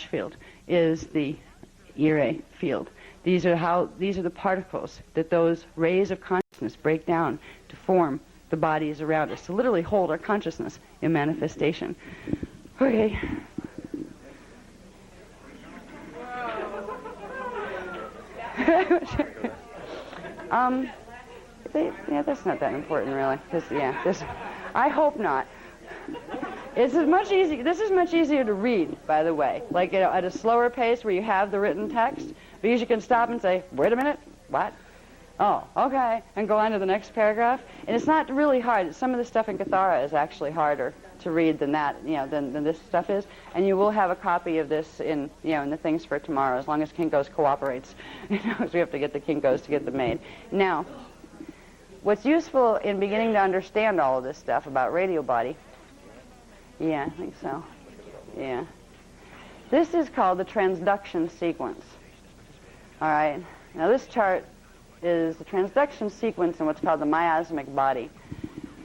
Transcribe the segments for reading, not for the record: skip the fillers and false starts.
field is the Ire field. These are the particles that those rays of consciousness break down to form the bodies around us, to literally hold our consciousness in manifestation. Okay. That's not that important, really. I hope not. This is much easier to read, by the way. Like at a slower pace where you have the written text, because you can stop and say, "Wait a minute, what? Oh, okay," and go on to the next paragraph. And it's not really hard. Some of the stuff in Kathara is actually harder to read than that, than this stuff is. And you will have a copy of this in the things for tomorrow, as long as Kinko's cooperates. Because we have to get the Kinko's to get them made. Now, what's useful in beginning to understand all of this stuff about radio body? Yeah, I think so. Yeah. This is called the transduction sequence. All right. Now this chart is the transduction sequence in what's called the miasmic body.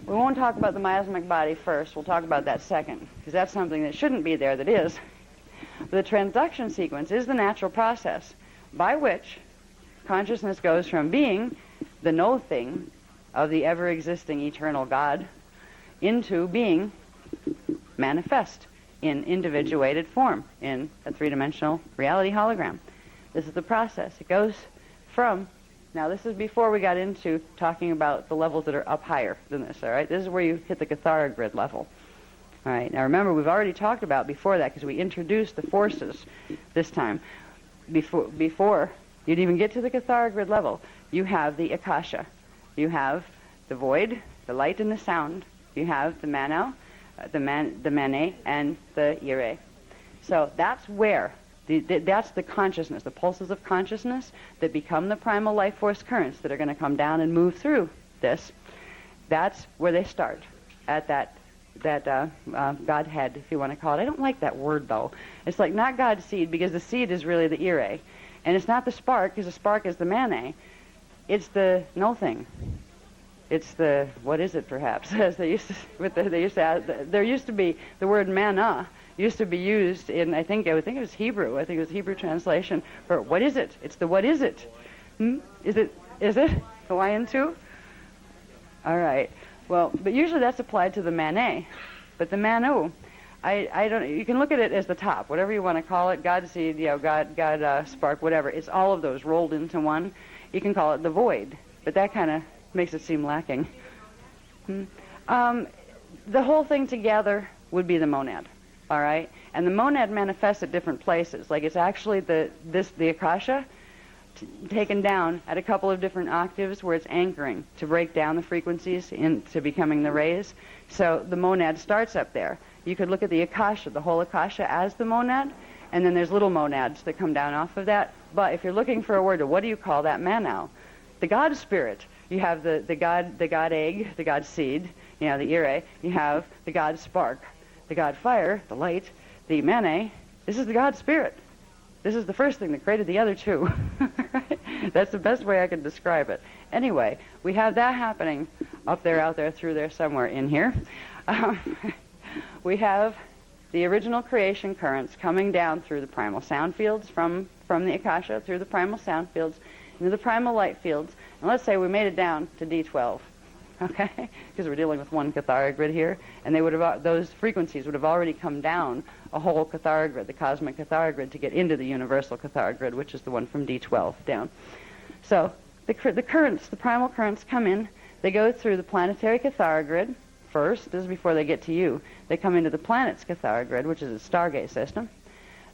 We won't talk about the miasmic body first. We'll talk about that second, because that's something that shouldn't be there that is. But the transduction sequence is the natural process by which consciousness goes from being the no thing of the ever-existing eternal God into being manifest in individuated form in a three-dimensional reality hologram. This is the process. It goes from, now this is before we got into talking about the levels that are up higher than this, all right? This is where you hit the Kathara grid level. All right, now remember, we've already talked about before that, because we introduced the forces this time. Before you'd even get to the Kathara grid level, you have the Akasha. You have the void, the light and the sound. You have the Manau, the Mane, and the Ire. So that's where, that's the consciousness, the pulses of consciousness that become the primal life force currents that are going to come down and move through this. That's where they start, at that Godhead, if you want to call it. I don't like that word, though. It's like not God's seed, because the seed is really the Ire. And it's not the spark, because the spark is the Mane. It's the no thing. It's the, what is it, perhaps? As there used to be the word mana used to be used in, I think it was Hebrew. I think it was Hebrew translation for what is it? It's the what is it? Is it Hawaiian too? All right. Well, but usually that's applied to the Mane. But the Manu, I don't. You can look at it as the top, whatever you want to call it. God seed, God spark, whatever. It's all of those rolled into one. You can call it the void, but that kind of makes it seem lacking. The whole thing together would be the monad, all right? And the monad manifests at different places. Like it's actually the Akasha taken down at a couple of different octaves where it's anchoring to break down the frequencies into becoming the rays. So the monad starts up there. You could look at the Akasha, the whole Akasha, as the monad, and then there's little monads that come down off of that. But if you're looking for a word, what do you call that Manau? The God spirit. You have the God egg, the God seed, the Ire. You have the God spark, the God fire, the light, the Mane. This is the God spirit. This is the first thing that created the other two. Right? That's the best way I can describe it. Anyway, we have that happening up there, out there, through there, somewhere in here. We have the original creation currents coming down through the primal sound fields from the Akasha, through the primal sound fields, into the primal light fields. And let's say we made it down to D12, okay? Because we're dealing with one Kathara grid here, and those frequencies would have already come down a whole Kathara grid, the cosmic Kathara grid, to get into the universal Kathara grid, which is the one from D12 down. So the currents, the primal currents come in. They go through the planetary Kathara grid first. This is before they get to you. They come into the planet's Kathara grid, which is a Stargate system.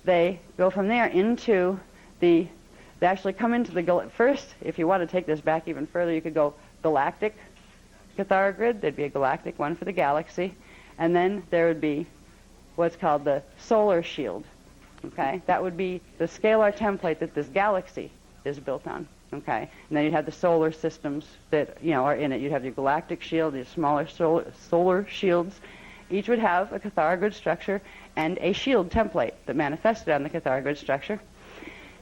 They go from there into they actually come into the, first, if you want to take this back even further, you could go galactic Kathara grid. There'd be a galactic one for the galaxy. And then there would be what's called the solar shield. Okay? That would be the scalar template that this galaxy is built on. Okay? And then you'd have the solar systems that, are in it. You'd have your galactic shield, your smaller solar shields. Each would have a Kathara grid structure and a shield template that manifested on the Kathara grid structure.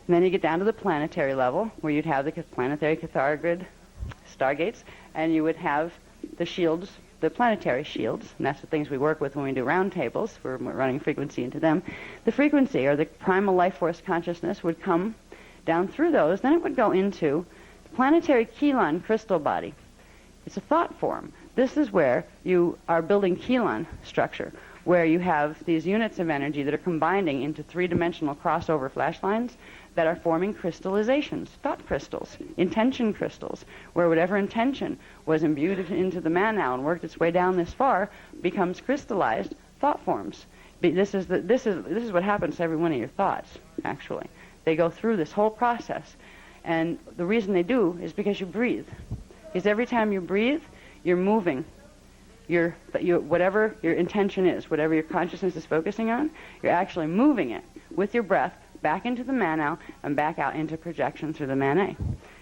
And then you get down to the planetary level, where you'd have the planetary Kathara grid stargates, and you would have the shields the planetary shields, and that's the things we work with when we do round tables. We're running frequency into them. The frequency, or the primal life force consciousness, would come down through those. Then it would go into the planetary Keelan crystal body. It's a thought form. This is where you are building Keelan structure, where you have these units of energy that are combining into three-dimensional crossover flash lines that are forming crystallizations, thought crystals, intention crystals, where whatever intention was imbued into the man now and worked its way down this far becomes crystallized thought forms. This is what happens to every one of your thoughts, actually. They go through this whole process. And the reason they do is because you breathe. Because every time you breathe, you're moving whatever your intention is, whatever your consciousness is focusing on, you're actually moving it with your breath back into the Manau and back out into projection through the Manet.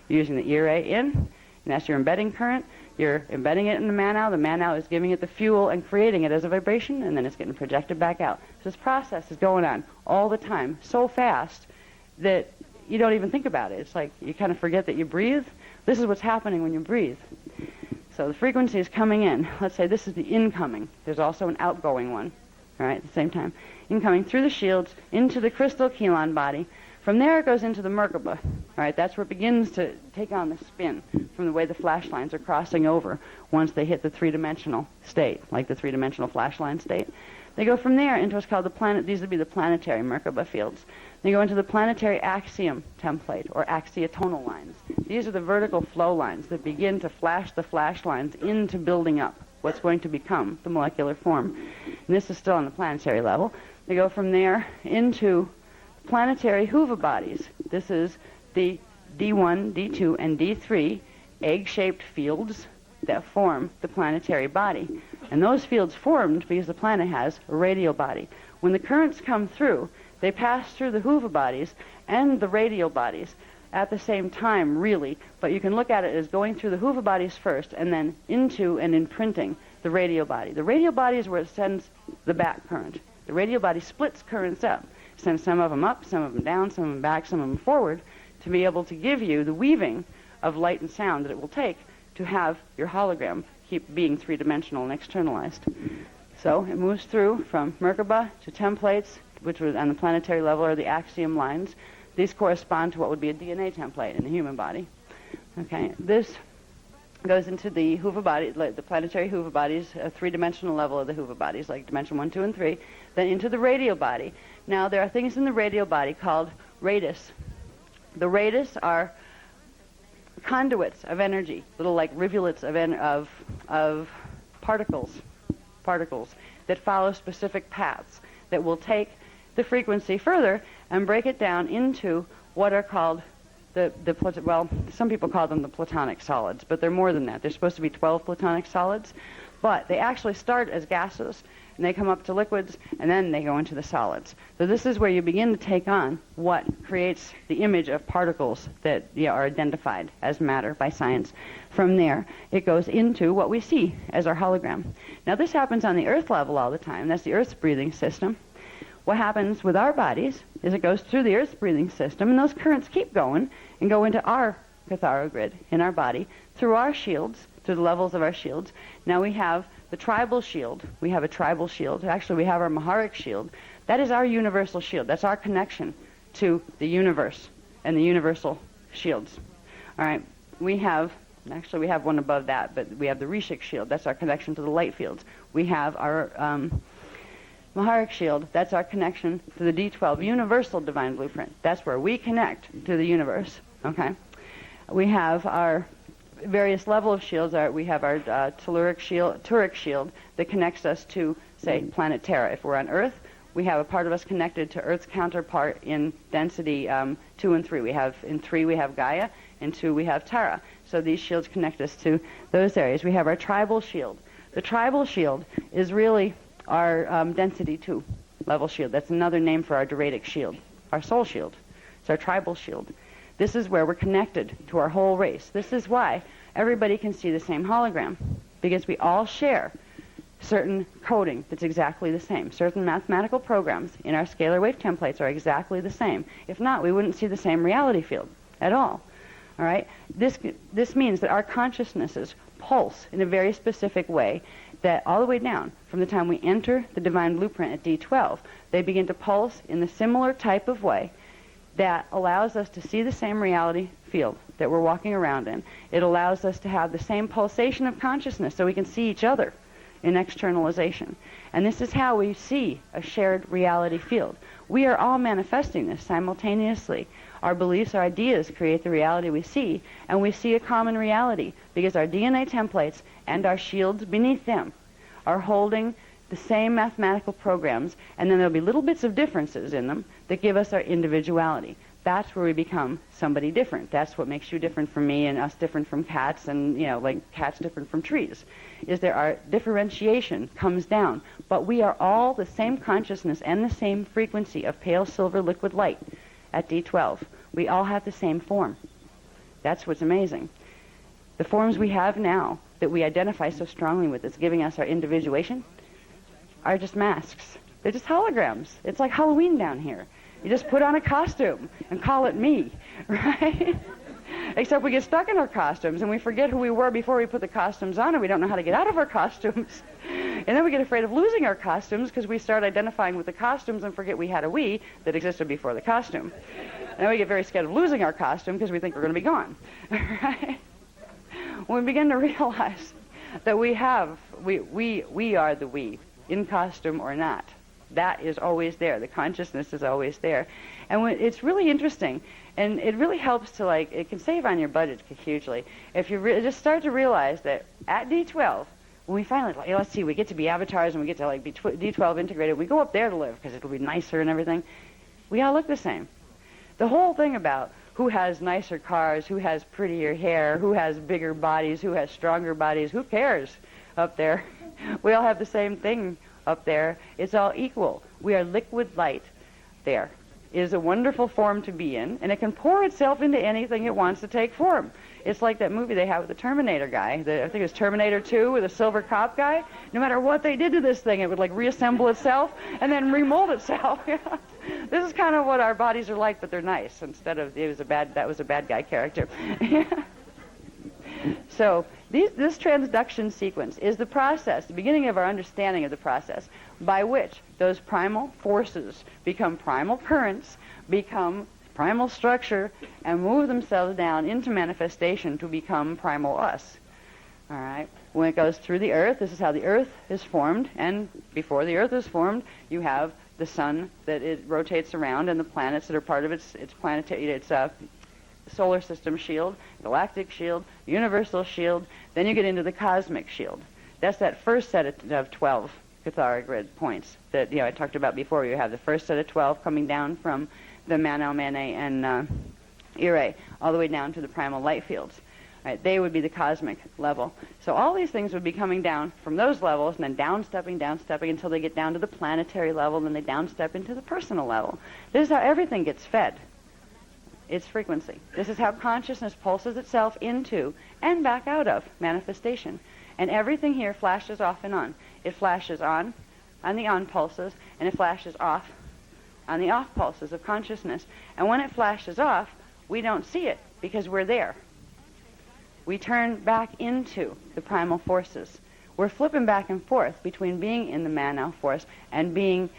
You're using the ear A in, and that's your embedding current. You're embedding it in the Manau. The Manau is giving it the fuel and creating it as a vibration, and then it's getting projected back out. So this process is going on all the time, so fast that you don't even think about it. It's like you kind of forget that you breathe. This is what's happening when you breathe. So the frequency is coming in. Let's say this is the incoming. There's also an outgoing one, all right, at the same time. Incoming through the shields into the crystal Keelan body. From there it goes into the Merkaba. All right, that's where it begins to take on the spin from the way the flash lines are crossing over once they hit the three-dimensional state, like the three-dimensional flash line state. They go from there into what's called the planet. These would be the planetary Merkaba fields. They go into the planetary axiom template, or axiotonal lines. These are the vertical flow lines that begin to flash the flash lines into building up what's going to become the molecular form. And this is still on the planetary level. They go from there into planetary Hoover bodies. This is the D1, D2, and D3 egg-shaped fields that form the planetary body. And those fields formed because the planet has a radial body. When the currents come through, they pass through the Hoover bodies and the radial bodies at the same time, really. But you can look at it as going through the Hoover bodies first and then into and imprinting the radial body. The radial body is where it sends the back current. The radial body splits currents up, sends some of them up, some of them down, some of them back, some of them forward, to be able to give you the weaving of light and sound that it will take to have your hologram keep being three-dimensional and externalized. So it moves through from Merkaba to templates, which was on the planetary level are the axiom lines. These correspond to what would be a DNA template in the human body. Okay, this goes into the Hoover body, the planetary Hoover bodies, a three-dimensional level of the Hoover bodies, like dimension 1, 2, and 3, then into the radial body. Now, there are things in the radial body called radis. The radis are conduits of energy, little like rivulets of particles that follow specific paths that will take the frequency further and break it down into what are called some people call them the platonic solids, but they're more than that. There's supposed to be 12 platonic solids, but they actually start as gases, and they come up to liquids, and then they go into the solids. So this is where you begin to take on what creates the image of particles that are identified as matter by science. From there, it goes into what we see as our hologram. Now, this happens on the Earth level all the time. That's the Earth's breathing system. What happens with our bodies is it goes through the Earth's breathing system, and those currents keep going and go into our Catharo grid in our body through our shields, through the levels of our shields. Now we have the tribal shield. We have a tribal shield. Actually, we have our Maharic shield. That is our universal shield. That's our connection to the universe and the universal shields. All right. We have one above that, but we have the Rishik shield. That's our connection to the light fields. We have our Maharic shield. That's our connection to the D12 universal divine blueprint. That's where we connect to the universe. Okay. We have our various level of shields. We have our telluric shield that connects us to, say, planet Terra. If we're on Earth, we have a part of us connected to Earth's counterpart in density 2 and 3. In 3 we have Gaia, in 2 we have Terra. So these shields connect us to those areas. We have our tribal shield. The tribal shield is really our density 2 level shield. That's another name for our Doradic shield, our soul shield. It's our tribal shield. This is where we're connected to our whole race. This is why everybody can see the same hologram, because we all share certain coding that's exactly the same. Certain mathematical programs in our scalar wave templates are exactly the same. If not, we wouldn't see the same reality field at all. All right? This means that our consciousnesses pulse in a very specific way, that all the way down, from the time we enter the divine blueprint at D12, they begin to pulse in the similar type of way that allows us to see the same reality field that we're walking around in. It allows us to have the same pulsation of consciousness so we can see each other in externalization. And this is how we see a shared reality field. We are all manifesting this simultaneously. Our beliefs, our ideas create the reality we see, and we see a common reality because our DNA templates and our shields beneath them are holding the same mathematical programs, and then there'll be little bits of differences in them that give us our individuality. That's where we become somebody different. That's what makes you different from me and us different from cats, and, you know, like cats different from trees, is there our differentiation comes down. But we are all the same consciousness and the same frequency of pale silver liquid light at D12. We all have the same form. That's what's amazing. The forms we have now that we identify so strongly with that's giving us our individuation are just masks. They're just holograms. It's like Halloween down here. You just put on a costume and call it me, right? Except we get stuck in our costumes and we forget who we were before we put the costumes on, and we don't know how to get out of our costumes. And then we get afraid of losing our costumes because we start identifying with the costumes and forget we had a we that existed before the costume. And then we get very scared of losing our costume because we think we're going to be gone, right? When we begin to realize that we are the we, in costume or not. That is always there. The consciousness is always there. And it's really interesting, and it really helps to, like, it can save on your budget hugely. If you just start to realize that at D12, when we finally, like, let's see, we get to be avatars and we get to, like, be D12 integrated, we go up there to live because it'll be nicer and everything. We all look the same. The whole thing about who has nicer cars, who has prettier hair, who has bigger bodies, who has stronger bodies, who cares up there? We all have the same thing up there. It's all equal. We are liquid light there. It is a wonderful form to be in, and it can pour itself into anything it wants to take form. It's like that movie they have with the Terminator guy. I think it was Terminator 2 with the silver cop guy. No matter what they did to this thing, it would, like, reassemble itself and then remold itself. This is kind of what our bodies are like, but they're nice. Instead of that was a bad guy character. So this transduction sequence is the process, the beginning of our understanding of the process, by which those primal forces become primal currents, become primal structure, and move themselves down into manifestation to become primal us. All right? When it goes through the earth, this is how the earth is formed, and before the earth is formed, you have the sun that it rotates around, and the planets that are part of its planetary, solar system shield, galactic shield, universal shield. Then you get into the cosmic shield. That's that first set of 12 Cathara grid points that, I talked about before. You have the first set of 12 coming down from the Mano, Mene, and Ire, all the way down to the primal light fields. Right, they would be the cosmic level. So all these things would be coming down from those levels and then downstepping until they get down to the planetary level, and then they downstep into the personal level. This is how everything gets fed. Its frequency. This is how consciousness pulses itself into and back out of manifestation. And everything here flashes off and on. It flashes on the on pulses, and it flashes off on the off pulses of consciousness. And when it flashes off, we don't see it because we're there. We turn back into the primal forces. We're flipping back and forth between being in the Mano force and being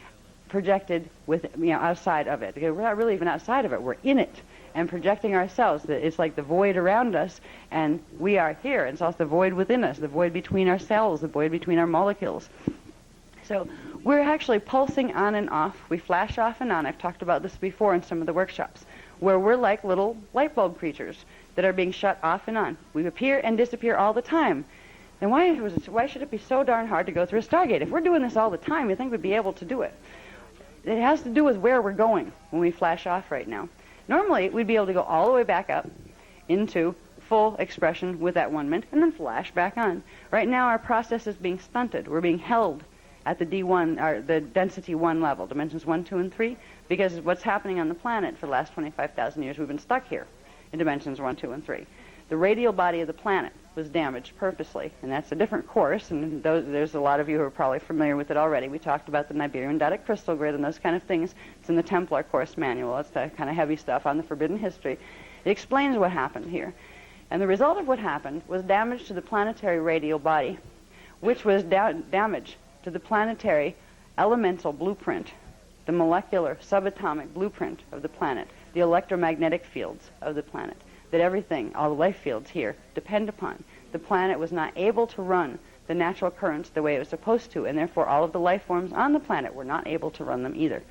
projected outside of it. Because we're not really even outside of it. We're in it and projecting ourselves. It's like the void around us, and we are here. And it's also the void within us, the void between our cells, the void between our molecules. So we're actually pulsing on and off. We flash off and on. I've talked about this before in some of the workshops, where we're like little light bulb creatures that are being shut off and on. We appear and disappear all the time. And why should it be so darn hard to go through a Stargate? If we're doing this all the time, you think we'd be able to do it. It has to do with where we're going when we flash off right now. Normally, we'd be able to go all the way back up into full expression with that 1 minute and then flash back on. Right now, our process is being stunted. We're being held at the D1, or the density 1 level, dimensions 1, 2, and 3, because what's happening on the planet for the last 25,000 years, we've been stuck here in dimensions 1, 2, and 3. The radial body of the planet was damaged purposely, and that's a different course, and there's a lot of you who are probably familiar with it already. We talked about the Niberian Dodic crystal grid and those kind of things. It's in the Templar course manual. It's the kind of heavy stuff on the forbidden history. It explains what happened here. And the result of what happened was damage to the planetary radial body. which was damage to the planetary elemental blueprint, the molecular subatomic blueprint of the planet, the electromagnetic fields of the planet, that everything, all the life fields here, depend upon. The planet was not able to run the natural currents the way it was supposed to, and therefore all of the life forms on the planet were not able to run them either.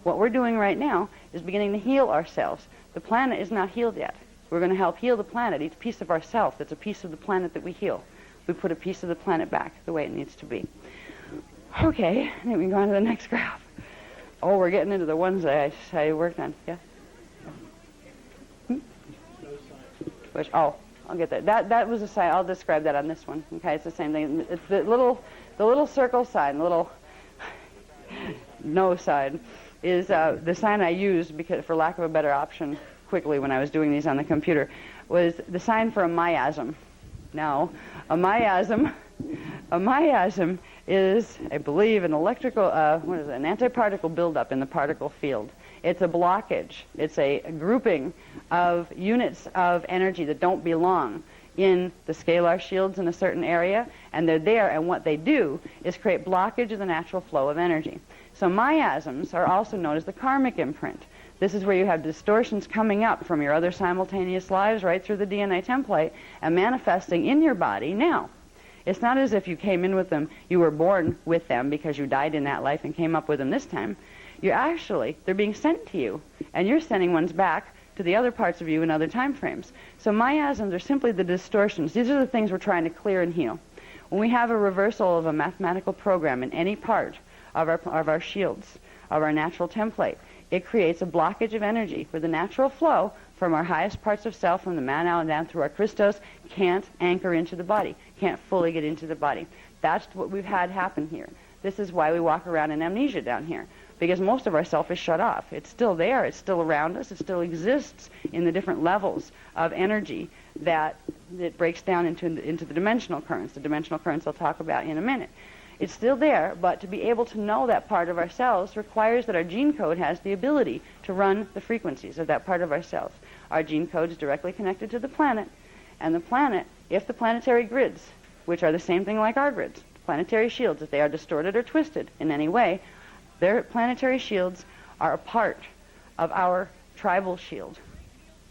What we're doing right now is beginning to heal ourselves. The planet is not healed yet. We're going to help heal the planet, each piece of ourself that's a piece of the planet that we heal. We put a piece of the planet back the way it needs to be. Okay, I think we can go on to the next graph. Oh, we're getting into the ones that I worked on. Yeah? Which, oh, I'll get that. That was a sign. I'll describe that on this one. Okay, it's the same thing. It's the little circle sign, the little no sign, is the sign I used because, for lack of a better option, quickly when I was doing these on the computer, was the sign for a miasm. Now, a miasm is, I believe, an electrical, an antiparticle buildup in the particle field. It's a blockage. It's a grouping of units of energy that don't belong in the scalar shields in a certain area, and they're there, and what they do is create blockage of the natural flow of energy. So miasms are also known as the karmic imprint. This is where you have distortions coming up from your other simultaneous lives right through the DNA template and manifesting in your body now. It's not as if you came in with them, you were born with them because you died in that life and came up with them this time. They're being sent to you, and you're sending ones back to the other parts of you in other time frames. So miasms are simply the distortions. These are the things we're trying to clear and heal. When we have a reversal of a mathematical program in any part of our shields, of our natural template, it creates a blockage of energy where the natural flow from our highest parts of self, from the man and down through our Christos, can't anchor into the body, can't fully get into the body. That's what we've had happen here. This is why we walk around in amnesia down here, because most of our self is shut off. It's still there, it's still around us, it still exists in the different levels of energy that it breaks down into the dimensional currents. The dimensional currents I'll talk about in a minute. It's still there, but to be able to know that part of ourselves requires that our gene code has the ability to run the frequencies of that part of ourselves. Our gene code is directly connected to the planet, and the planet, if the planetary grids, which are the same thing like our grids, planetary shields, if they are distorted or twisted in any way, their planetary shields are a part of our tribal shield.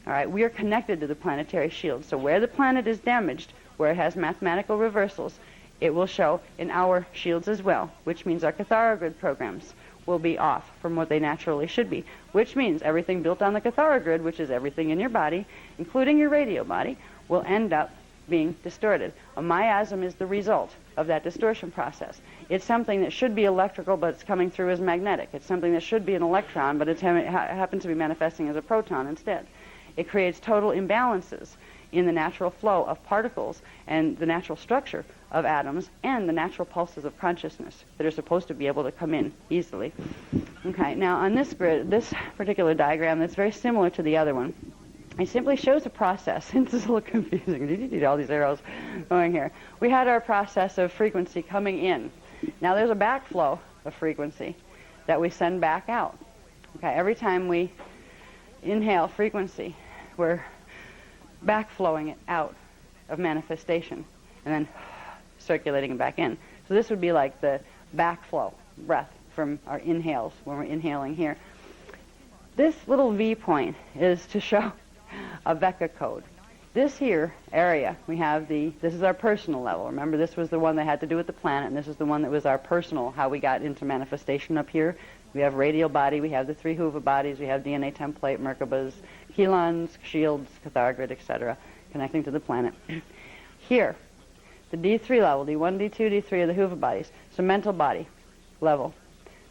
All right, we are connected to the planetary shield, so where the planet is damaged, where it has mathematical reversals, it will show in our shields as well, which means our Cathara grid programs will be off from what they naturally should be, which means everything built on the Cathara grid, which is everything in your body, including your radio body, will end up being distorted. A miasm is the result of that distortion process. It's something that should be electrical, but it's coming through as magnetic. It's something that should be an electron, but it happens to be manifesting as a proton instead. It creates total imbalances in the natural flow of particles and the natural structure of atoms and the natural pulses of consciousness that are supposed to be able to come in easily. Okay, now on this grid, this particular diagram that's very similar to the other one, it simply shows a process. This is a little confusing. All these arrows going here. We had our process of frequency coming in. Now there's a backflow of frequency that we send back out. Okay, every time we inhale frequency, we're backflowing it out of manifestation and then circulating it back in. So this would be like the backflow breath from our inhales when we're inhaling here. This little V point is to show a Vecca code. This here area, this is our personal level. Remember, this was the one that had to do with the planet, and this is the one that was our personal, how we got into manifestation up here. We have radial body, we have the three Huva bodies, we have DNA template, Merkabas, Chelons, shields, Cathara grid, etc., connecting to the planet. Here, the D3 level, D1, D2, D3 are the Huva bodies. So mental body level.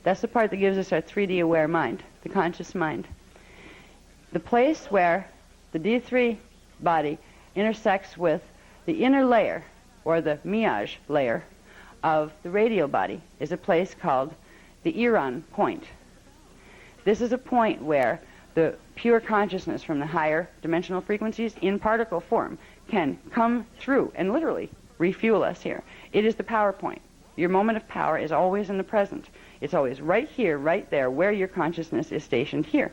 That's the part that gives us our 3D aware mind, the conscious mind. The place where the D3 body intersects with the inner layer, or the miage layer, of the radial body is a place called the Iran point. This is a point where the pure consciousness from the higher dimensional frequencies in particle form can come through and literally refuel us here. It is the power point. Your moment of power is always in the present. It's always right here, right there, where your consciousness is stationed here.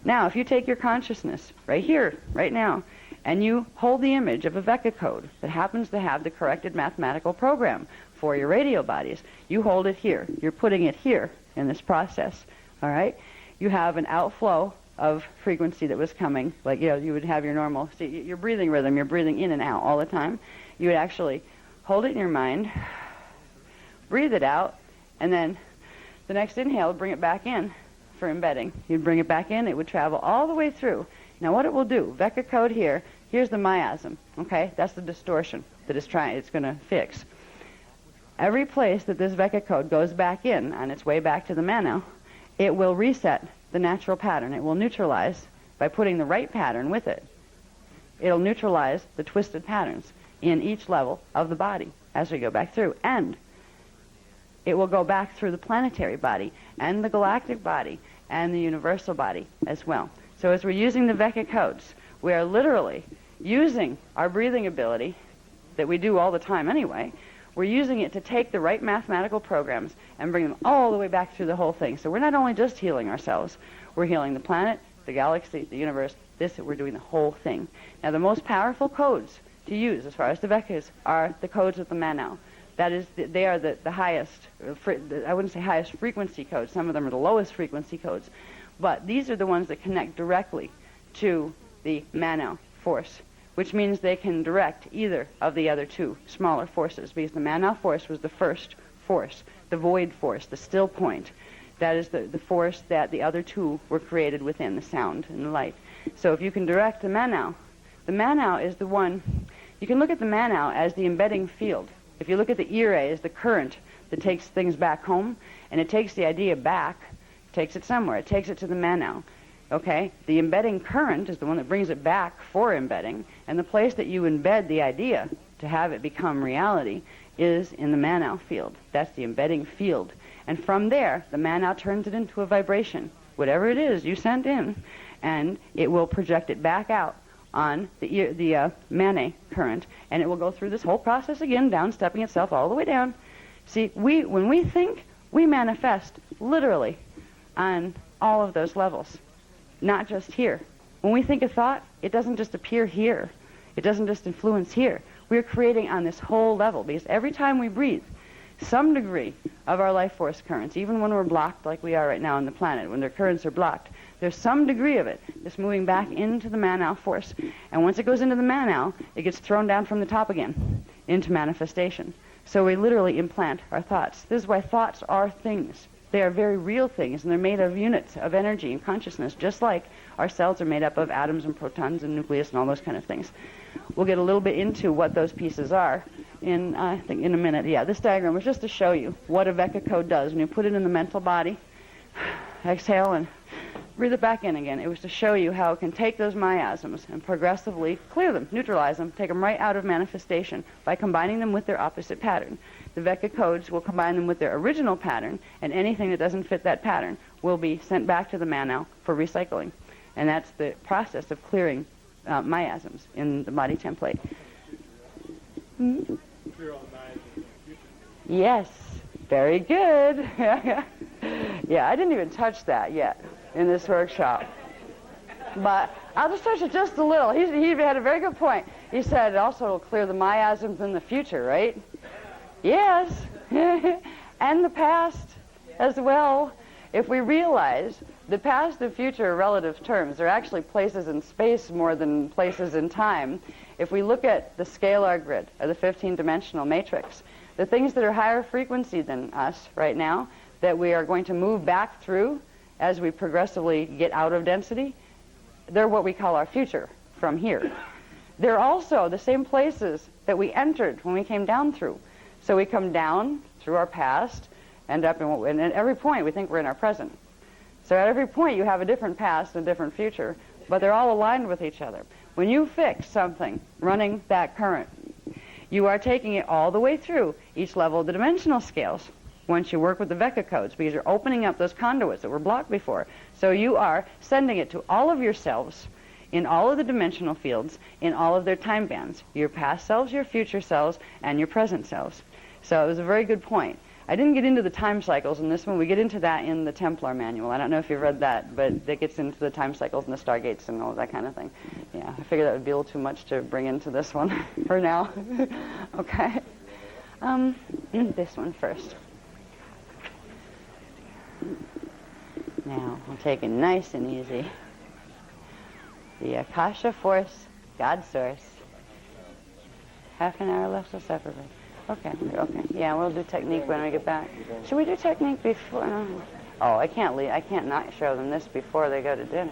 Now, if you take your consciousness right here, right now, and you hold the image of a Vecca code that happens to have the corrected mathematical program for your radio bodies. You hold it here. You're putting it here in this process, all right? You have an outflow of frequency that was coming, like, you would have your normal, see, your breathing rhythm, you're breathing in and out all the time. You would actually hold it in your mind, breathe it out, and then the next inhale, bring it back in for embedding. You'd bring it back in, it would travel all the way through. Now what it will do, Vecca code here, here's the miasm, okay? That's the distortion that it's going to fix. Every place that this Vecca code goes back in on its way back to the mano, it will reset the natural pattern. It will neutralize by putting the right pattern with it. It'll neutralize the twisted patterns in each level of the body as we go back through. And it will go back through the planetary body and the galactic body and the universal body as well. So as we're using the Vecca codes, we are literally using our breathing ability that we do all the time anyway. We're using it to take the right mathematical programs and bring them all the way back through the whole thing. So we're not only just healing ourselves, we're healing the planet, the galaxy, the universe. We're doing the whole thing. Now the most powerful codes to use as far as the Veccas are the codes of the Manau. That is, they are the highest, I wouldn't say highest frequency codes. Some of them are the lowest frequency codes. But these are the ones that connect directly to the Manau force, which means they can direct either of the other two smaller forces, because the Manau force was the first force, the void force, the still point. That is the force that the other two were created within, the sound and the light. So if you can direct the Manau is the one, you can look at the Manau as the embedding field. If you look at the Ire as the current that takes things back home, and it takes the idea back, takes it somewhere, it takes it to the Manau. Okay? The embedding current is the one that brings it back for embedding, and the place that you embed the idea to have it become reality is in the Manau field. That's the embedding field. And from there, the Manau turns it into a vibration, whatever it is you sent in, and it will project it back out on the Mane current, and it will go through this whole process again, down-stepping itself all the way down. See, when we think, we manifest literally on all of those levels, not just here. When we think a thought, it doesn't just appear here. It doesn't just influence here. We're creating on this whole level, because every time we breathe, some degree of our life force currents, even when we're blocked like we are right now on the planet, when their currents are blocked, there's some degree of it that's moving back into the Manau force. And once it goes into the Manau, it gets thrown down from the top again into manifestation. So we literally implant our thoughts. This is why thoughts are things. They are very real things, and they're made of units of energy and consciousness, just like our cells are made up of atoms and protons and nucleus and all those kind of things. We'll get a little bit into what those pieces are in, I think, in a minute. Yeah, this diagram was just to show you what a Vecca code does. When you put it in the mental body, exhale and breathe it back in again. It was to show you how it can take those miasms and progressively clear them, neutralize them, take them right out of manifestation by combining them with their opposite pattern. The Vecca codes will combine them with their original pattern, and anything that doesn't fit that pattern will be sent back to the Manau for recycling. And that's the process of clearing miasms in the body template. Clear all miasms. Yes, very good. Yeah, I didn't even touch that yet in this workshop. But I'll just touch it just a little. He had a very good point. He said it also will clear the miasms in the future, right? Yes, and the past as well. If we realize the past and future are relative terms, they're actually places in space more than places in time. If we look at the scalar grid, or the 15-dimensional matrix, the things that are higher frequency than us right now, that we are going to move back through as we progressively get out of density, they're what we call our future from here. They're also the same places that we entered when we came down through. So we come down through our past, end up and at every point we think we're in our present. So at every point you have a different past and a different future, but they're all aligned with each other. When you fix something running that current, you are taking it all the way through each level of the dimensional scales once you work with the Vecca codes, because you're opening up those conduits that were blocked before. So you are sending it to all of yourselves in all of the dimensional fields, in all of their time bands, your past selves, your future selves, and your present selves. So it was a very good point. I didn't get into the time cycles in this one. We get into that in the Templar manual. I don't know if you've read that, but that gets into the time cycles and the stargates and all of that kind of thing. Yeah, I figured that would be a little too much to bring into this one for now. Okay. this one first. Now, we'll take it nice and easy. The Akasha force, God source. Half an hour left, so separately. Okay. Yeah, we'll do technique when we get back. Should we do technique before? Oh, I can't leave. I can't not show them this before they go to dinner.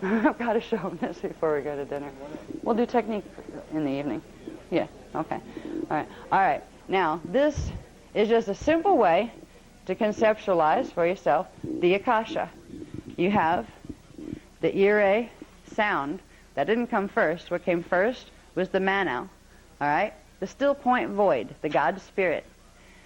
I've got to show them this before we go to dinner. We'll do technique in the evening. Yeah, okay. All right. Now, this is just a simple way to conceptualize for yourself the Akasha. You have the ire sound. That didn't come first. What came first was the manau. All right? The still point void, the God spirit.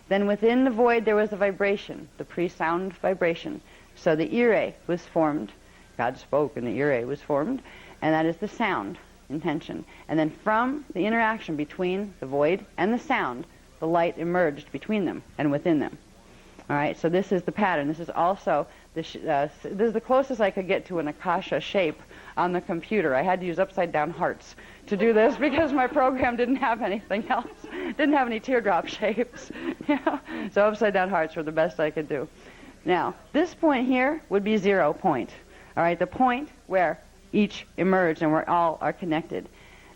Then within the void there was a vibration, the pre-sound vibration. So the ire was formed. God spoke and the ire was formed. And that is the sound intention. And then from the interaction between the void and the sound, the light emerged between them and within them. All right, so this is the pattern. This is also, this is the closest I could get to an Akasha shape on the computer. I had to use upside-down hearts to do this because my program didn't have anything else. Didn't have any teardrop shapes. So upside-down hearts were the best I could do. Now, this point here would be 0 point. All right, the point where each emerged and where all are connected.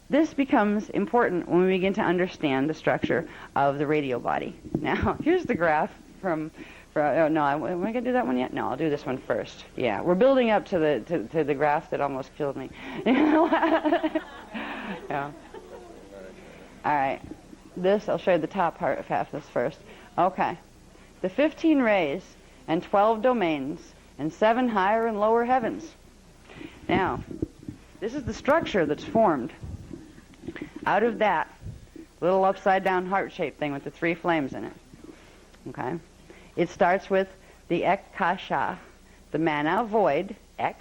This becomes important when we begin to understand the structure of the radio body. Now, here's the graph from am I going to do that one yet? No, I'll do this one first. Yeah, we're building up to the graph that almost killed me. Yeah. All right. I'll show you the top part of half this first. Okay. The 15 rays and 12 domains and 7 higher and lower heavens. Now, this is the structure that's formed out of that little upside-down heart-shaped thing with the 3 flames in it. Okay? It starts with the Akasha, the manau void, Ek.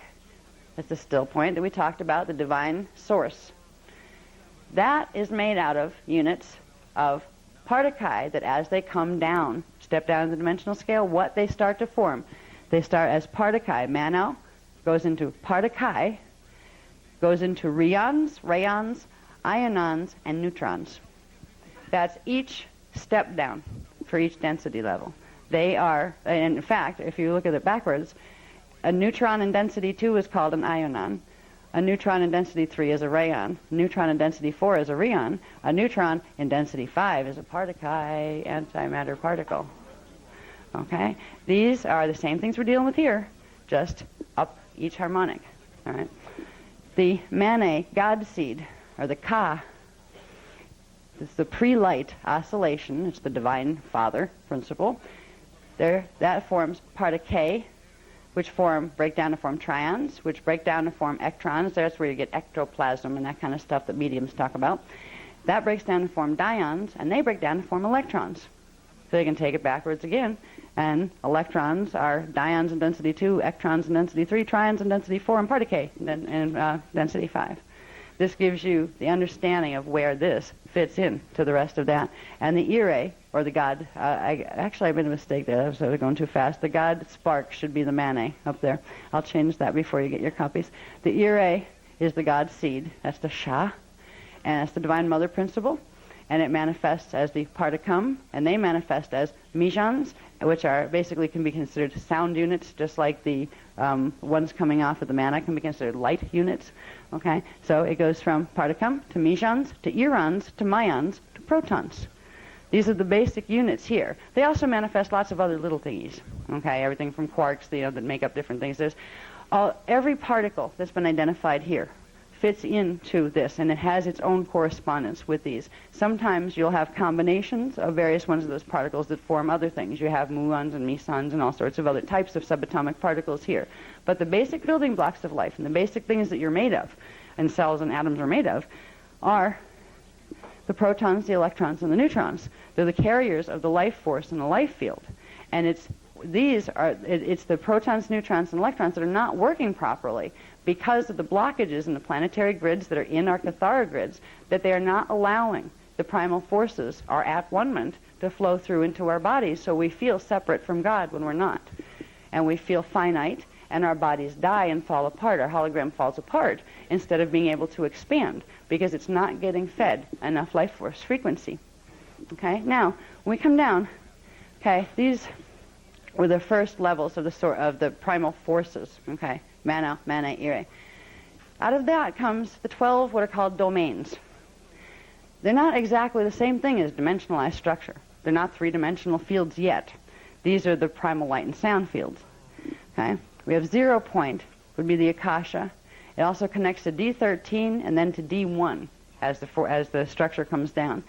That's the still point that we talked about, the divine source. That is made out of units of partikai that as they come down, step down the dimensional scale, what they start to form. They start as partikai. Manau goes into partikai, goes into rayons, ionons, and neutrons. That's each step down for each density level. They are, and in fact, if you look at it backwards, a neutron in density 2 is called an ionon. A neutron in density 3 is a rayon. A neutron in density 4 is a rheon. A neutron in density 5 is a partikai antimatter particle. Okay? These are the same things we're dealing with here, just up each harmonic. All right? The mane, God seed, or the ka, it's the pre-light oscillation. It's the divine father principle. That forms partikai, which break down to form trions, which break down to form ectrons. That's where you get ectoplasm and that kind of stuff that mediums talk about. That breaks down to form dions, and they break down to form electrons. So you can take it backwards again, and electrons are dions in density 2, ectrons in density 3, trions in density 4, and partikai in density 5. This gives you the understanding of where this fits in to the rest of that. And the ire, or the God, I made a mistake there. I was going too fast. The God spark should be the mane up there. I'll change that before you get your copies. The ire is the God seed. That's the Sha. And it's the Divine Mother principle. And it manifests as the particum, and they manifest as mijans, which are basically can be considered sound units, just like the ones coming off of the mana can be considered light units. Okay, so it goes from particum to mijans to irons to myons to protons. These are the basic units here. They also manifest lots of other little thingies. Okay, everything from quarks, that make up different things. Every particle that's been identified here fits into this, and it has its own correspondence with these. Sometimes you'll have combinations of various ones of those particles that form other things. You have muons and mesons and all sorts of other types of subatomic particles here. But the basic building blocks of life and the basic things that you're made of, and cells and atoms are made of, are the protons, the electrons, and the neutrons. They're the carriers of the life force in the life field. And it's the protons, neutrons, and electrons that are not working properly because of the blockages in the planetary grids that are in our Cathara grids, that they are not allowing the primal forces, our at-one-ment, to flow through into our bodies, so we feel separate from God when we're not. And we feel finite, and our bodies die and fall apart. Our hologram falls apart instead of being able to expand because it's not getting fed enough life force frequency. Okay, now, when we come down, okay, these were the first levels of the primal forces, okay, mana, mana, ire. Out of that comes the 12 what are called domains. They're not exactly the same thing as dimensionalized structure. They're not three-dimensional fields yet. These are the primal light and sound fields. Okay, we have 0 point, would be the akasha. It also connects to D13 and then to D1 as the structure comes down.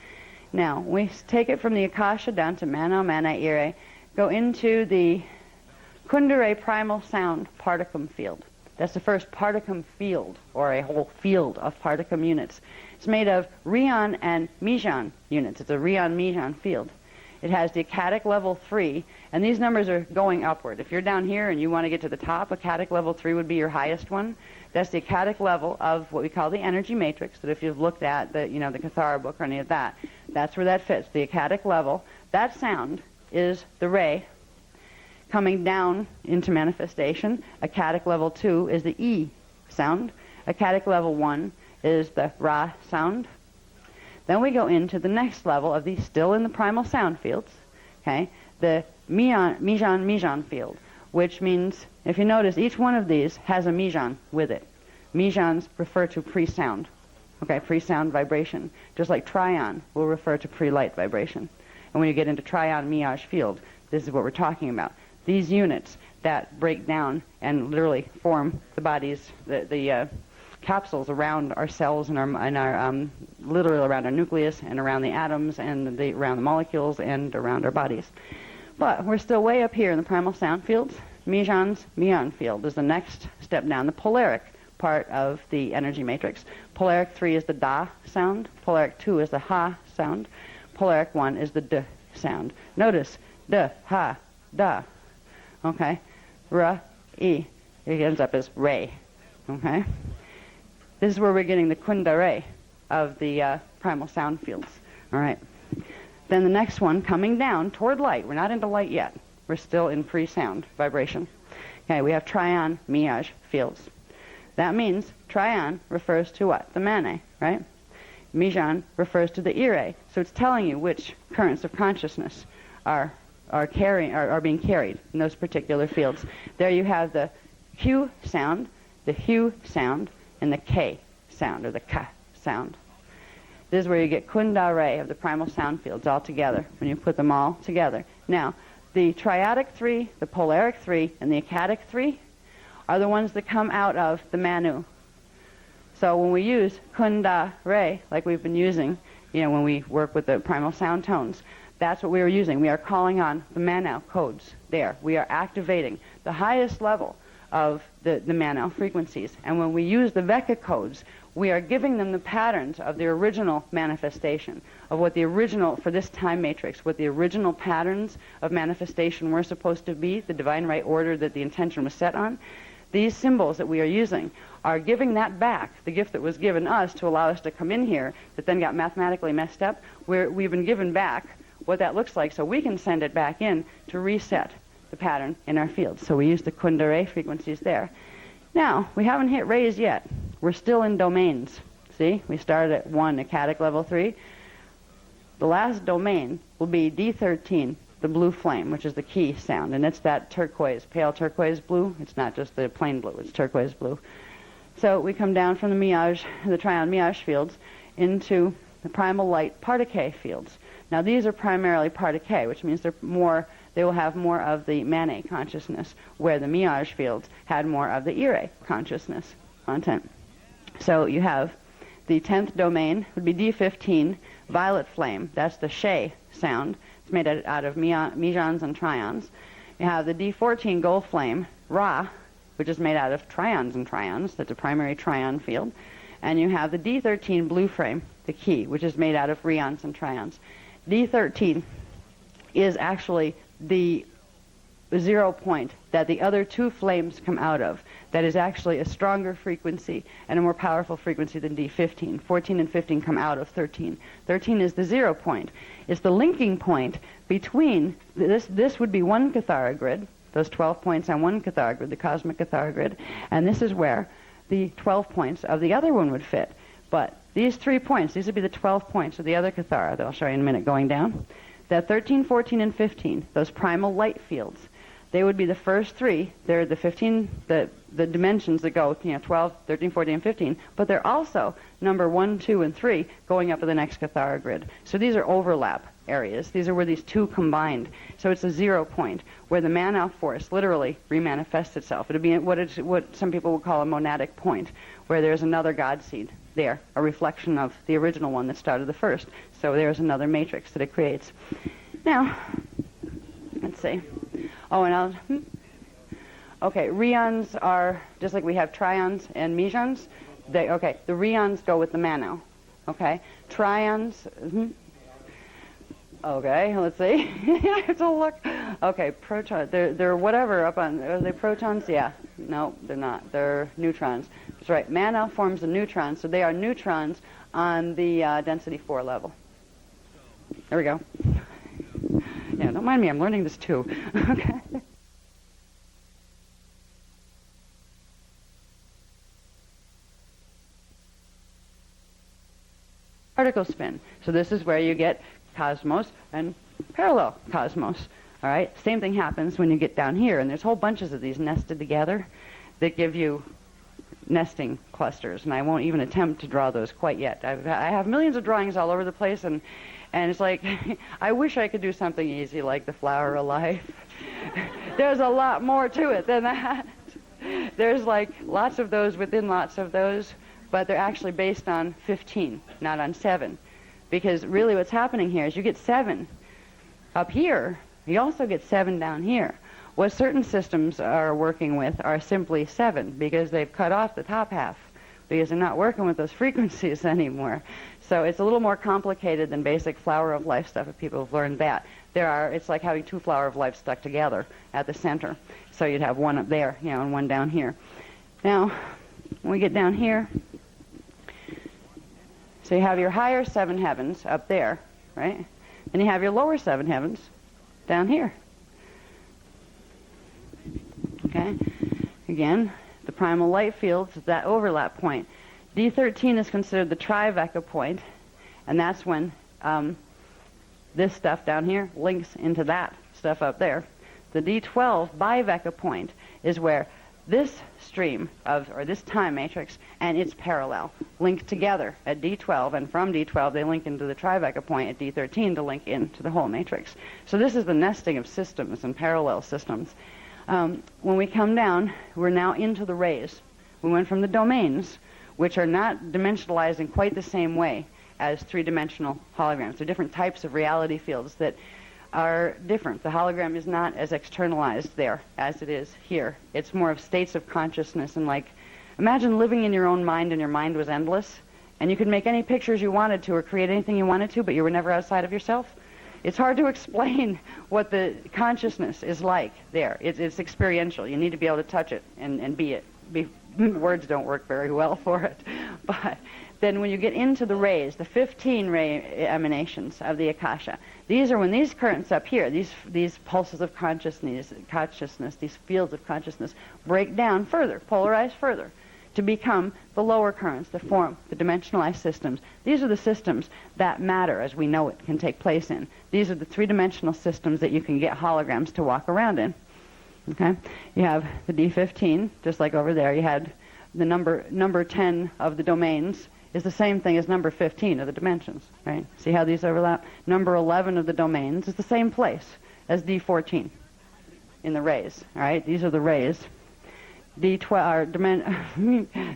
Now, we take it from the akasha down to mana, mana, ire, go into the kundare primal sound particum field. That's the first particum field, or a whole field of particum units. It's made of rheon and meson units. It's a rheon-meson field. It has the acadic level 3, and these numbers are going upward. If you're down here and you want to get to the top, acadic level 3 would be your highest one. That's the acadic level of what we call the energy matrix, that if you've looked at the Kathara book or any of that, that's where that fits, the acadic level. That sound is the re coming down into manifestation. Acadic level 2 is the E sound. Acadic level 1 is the Ra sound. Then we go into the next level of these, still in the primal sound fields, okay, the meson field, which means, if you notice, each one of these has a meson with it. Mesons refer to pre-sound, okay, pre-sound vibration, just like trion will refer to pre-light vibration. And when you get into trion meage field, this is what we're talking about. These units that break down and literally form the bodies, the capsules around our cells and our literally around our nucleus and around the atoms and around the molecules and around our bodies. But we're still way up here in the primal sound fields. Meson's meon field is the next step down, the polaric part of the energy matrix. Polaric 3 is the da sound. Polaric 2 is the ha sound. Polaric 1 is the d sound. Notice, d, ha, da. Okay? Ra, e. It ends up as re. Okay? This is where we're getting the kundare of the primal sound fields. All right. Then the next one coming down toward light. We're not into light yet. We're still in pre-sound vibration. Okay, we have trion meage fields. That means trion refers to what? The mane, right? Meson refers to the ire. So it's telling you which currents of consciousness are being carried in those particular fields. There you have the Q sound, the Hu sound, and the K sound, or the Ka sound. This is where you get kundare of the primal sound fields all together, when you put them all together. Now, the triadic 3, the polaric 3, and the acadic 3 are the ones that come out of the Manu. So when we use kundare, like we've been using, when we work with the primal sound tones, that's what we are using. We are calling on the Manu codes there. We are activating the highest level of the Manu frequencies. And when we use the Veka codes, we are giving them the patterns of the original manifestation, of what the original, for this time matrix, what the original patterns of manifestation were supposed to be, the divine right order that the intention was set on. These symbols that we are using are giving that back, the gift that was given us to allow us to come in here, that then got mathematically messed up, where we've been given back what that looks like, so we can send it back in to reset the pattern in our field. So we use the kundare frequencies there. Now, we haven't hit rays yet. We're still in domains. See, we started at 1, acadic level 3. The last domain will be D13, the blue flame, which is the key sound, and it's that turquoise, pale turquoise blue. It's not just the plain blue, it's turquoise blue. So we come down from the meage, the trion meage fields, into the primal light particule fields. Now these are primarily particule, which means they will have more of the mane consciousness, where the meage fields had more of the ire consciousness content. So you have the 10th domain would be D15, violet flame. That's the she sound. It's made out of mesons and trions. You have the D14 gold flame, Ra, which is made out of trions and trions. That's a primary trion field. And you have the D13 blue flame, the key, which is made out of rheons and trions. D13 is actually the 0 point that the other 2 flames come out of. That is actually a stronger frequency and a more powerful frequency than D15. 14 and 15 come out of 13. 13 is the 0 point. It's the linking point between, this would be one Kathara grid, those 12 points on one Kathara grid, the cosmic Kathara grid, and this is where the 12 points of the other one would fit. But these 3 points, these would be the 12 points of the other Cathara that I'll show you in a minute going down. That 13, 14, and 15, those primal light fields, they would be the first 3. They're the 15, the dimensions that go, 12, 13, 14, and 15, but they're also number 1, 2, and 3 going up to the next Cathara grid. So these are overlap areas. These are where these 2 combined. So it's a 0 point where the Manau force literally remanifests itself. It would be what some people would call a monadic point, where there's another God seed there, a reflection of the original one that started the first. So there's another matrix that it creates. Now, let's see. Oh, and okay, rheons are, just like we have trions and mesons, the rheons go with the Manau, okay? Trions, okay, let's see. I have to look. Okay, proton, they're whatever up on, are they protons? Yeah, no, they're not. They're neutrons. That's right, Manau forms a neutron, so they are neutrons on the density 4 level. There we go. Yeah, don't mind me, I'm learning this too. Okay. Particle spin. So this is where you get cosmos and parallel cosmos. All right? Same thing happens when you get down here, and there's whole bunches of these nested together that give you nesting clusters, and I won't even attempt to draw those quite yet. I have millions of drawings all over the place, and it's like, I wish I could do something easy like the flower of life. There's a lot more to it than that. There's like lots of those within lots of those, but they're actually based on 15, not on 7. Because really what's happening here is you get 7 up here, you also get 7 down here. What certain systems are working with are simply 7 because they've cut off the top half, because they're not working with those frequencies anymore. So it's a little more complicated than basic flower of life stuff if people have learned that. It's like having 2 flower of life stuck together at the center. So you'd have one up there, and one down here. Now, when we get down here, so you have your higher 7 heavens up there, right? And you have your lower 7 heavens down here. Okay? Again, the primal light fields is that overlap point. D13 is considered the Triveca point, and that's when this stuff down here links into that stuff up there. The D12 biveca point is where this stream or this time matrix and its parallel link together at D12, and from D12 they link into the Triveca point at D13 to link into the whole matrix. So this is the nesting of systems and parallel systems. When we come down, we're now into the rays. We went from the domains, which are not dimensionalized in quite the same way as 3-dimensional holograms. They're different types of reality fields that are different. The hologram is not as externalized there as it is here. It's more of states of consciousness, and like, imagine living in your own mind and your mind was endless, and you could make any pictures you wanted to or create anything you wanted to, but you were never outside of yourself. It's hard to explain what the consciousness is like there. It's experiential. You need to be able to touch it and be it. Words don't work very well for it. But then when you get into the rays, the 15 ray emanations of the Akasha, these are when these currents up here, these pulses of consciousness, these fields of consciousness, break down further, polarize further, to become the lower currents that form the dimensionalized systems. These are the systems that matter as we know it can take place in. These are the 3-dimensional systems that you can get holograms to walk around in. Okay? You have the D15, just like over there. You had the number 10 of the domains is the same thing as number 15 of the dimensions, right? See how these overlap? Number 11 of the domains is the same place as D14 in the rays, all right? These are the rays.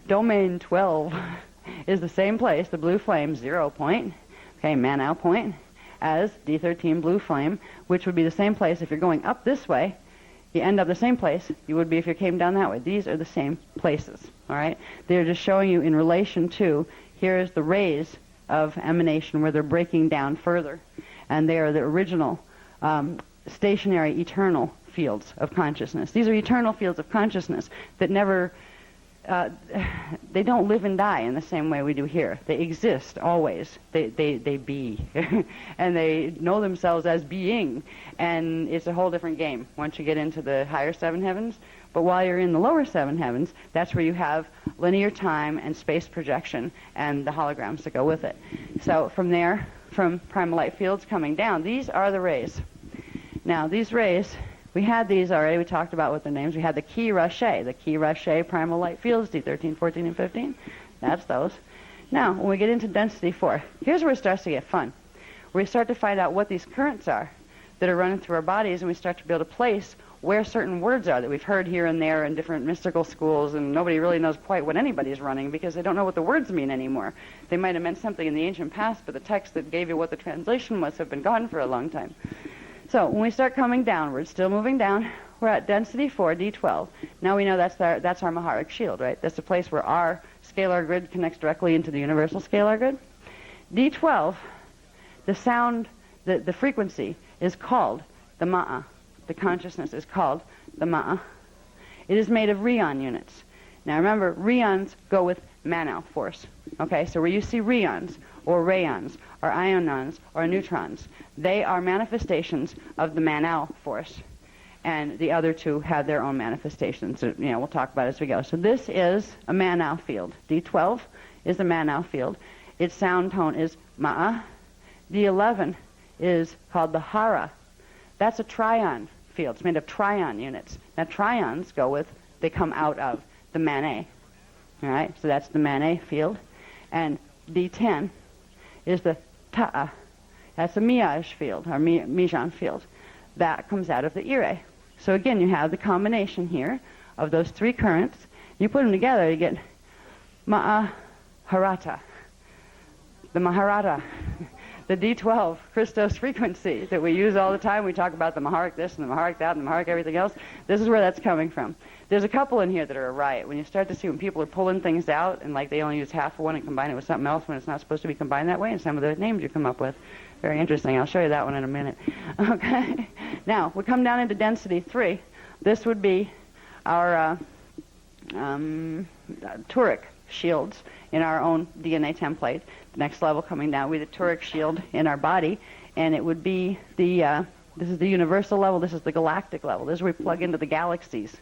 Domain 12 is the same place, the blue flame 0 point, okay, Manau point, as D13 blue flame, which would be the same place if you're going up this way. You end up the same place you would be if you came down that way. These are the same places, all right? They're just showing you in relation to, here's the rays of emanation where they're breaking down further, and they are the original stationary eternal fields of consciousness. These are eternal fields of consciousness that never, they don't live and die in the same way we do here. They exist always. They be. And they know themselves as being. And it's a whole different game once you get into the higher 7 heavens. But while you're in the lower seven heavens, that's where you have linear time and space projection and the holograms that go with it. So from there, from primal light fields coming down, these are the rays. Now, these rays, we had these already. We talked about what their names. We had the Ki Rashe primal light fields, D13, 14, and 15. That's those. Now, when we get into density 4, here's where it starts to get fun. We start to find out what these currents are that are running through our bodies, and we start to be able to place where certain words are that we've heard here and there in different mystical schools, and nobody really knows quite what anybody's running because they don't know what the words mean anymore. They might have meant something in the ancient past, but the text that gave you what the translation was have been gone for a long time. So when we start coming downwards, still moving down, we're at density 4, D12. Now we know that's our Maharic shield, right? That's the place where our scalar grid connects directly into the universal scalar grid. D12, the sound, the frequency is called the Ma'a. The consciousness is called the Ma'a. It is made of rheon units. Now remember, rheons go with Mano force. Okay, so where you see rheons, or rayons, or ionons, or neutrons, they are manifestations of the Mano force. And the other two have their own manifestations. So, we'll talk about it as we go. So this is a Mano field. D12 is the Mano field. Its sound tone is Ma'a. D11 is called the Hara. That's a trion field. It's made of trion units. Now trions they come out of the Manet. All right, so that's the Manet field. And D10 is the Ta'a. That's a Miaj field, or Mijan field. That comes out of the Ire. So again, you have the combination here of those three currents. You put them together, you get Maharata, the Maharata, the D12 Christos frequency that we use all the time. We talk about the Maharic this and the Maharic that and the Maharic everything else. This is where that's coming from. There's a couple in here that are a riot. When you start to see when people are pulling things out and like they only use half of one and combine it with something else when it's not supposed to be combined that way, and some of the names you come up with. Very interesting. I'll show you that one in a minute. Okay. Now, we come down into density 3. This would be our Turic shields in our own DNA template. The next level coming down would be the Turic shield in our body, and it would be this is the universal level, this is the galactic level. This is where we plug into the galaxies,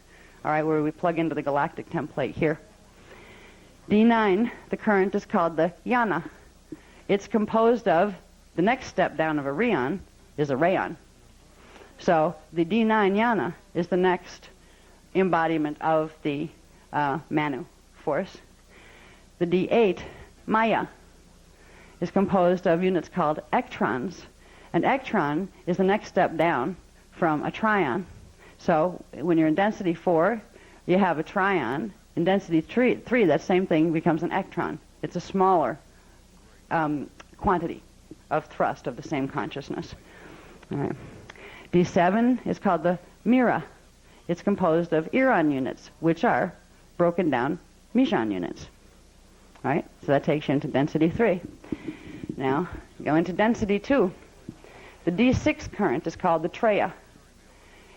all right, where we plug into the galactic template here. D9, the current is called the Yana. It's composed of, the next step down of a rheon is a rayon. So the D9 Yana is the next embodiment of the Manu force. The D8 Maya is composed of units called ectrons. An ectron is the next step down from a trion. So when you're in density 4, you have a trion. In density 3, that same thing becomes an ectron. It's a smaller quantity of thrust of the same consciousness. All right. D7 is called the Mira. It's composed of Iran units, which are broken down Mijan units. All right, so that takes you into density 3. Now, go into density 2. The D6 current is called the Treya.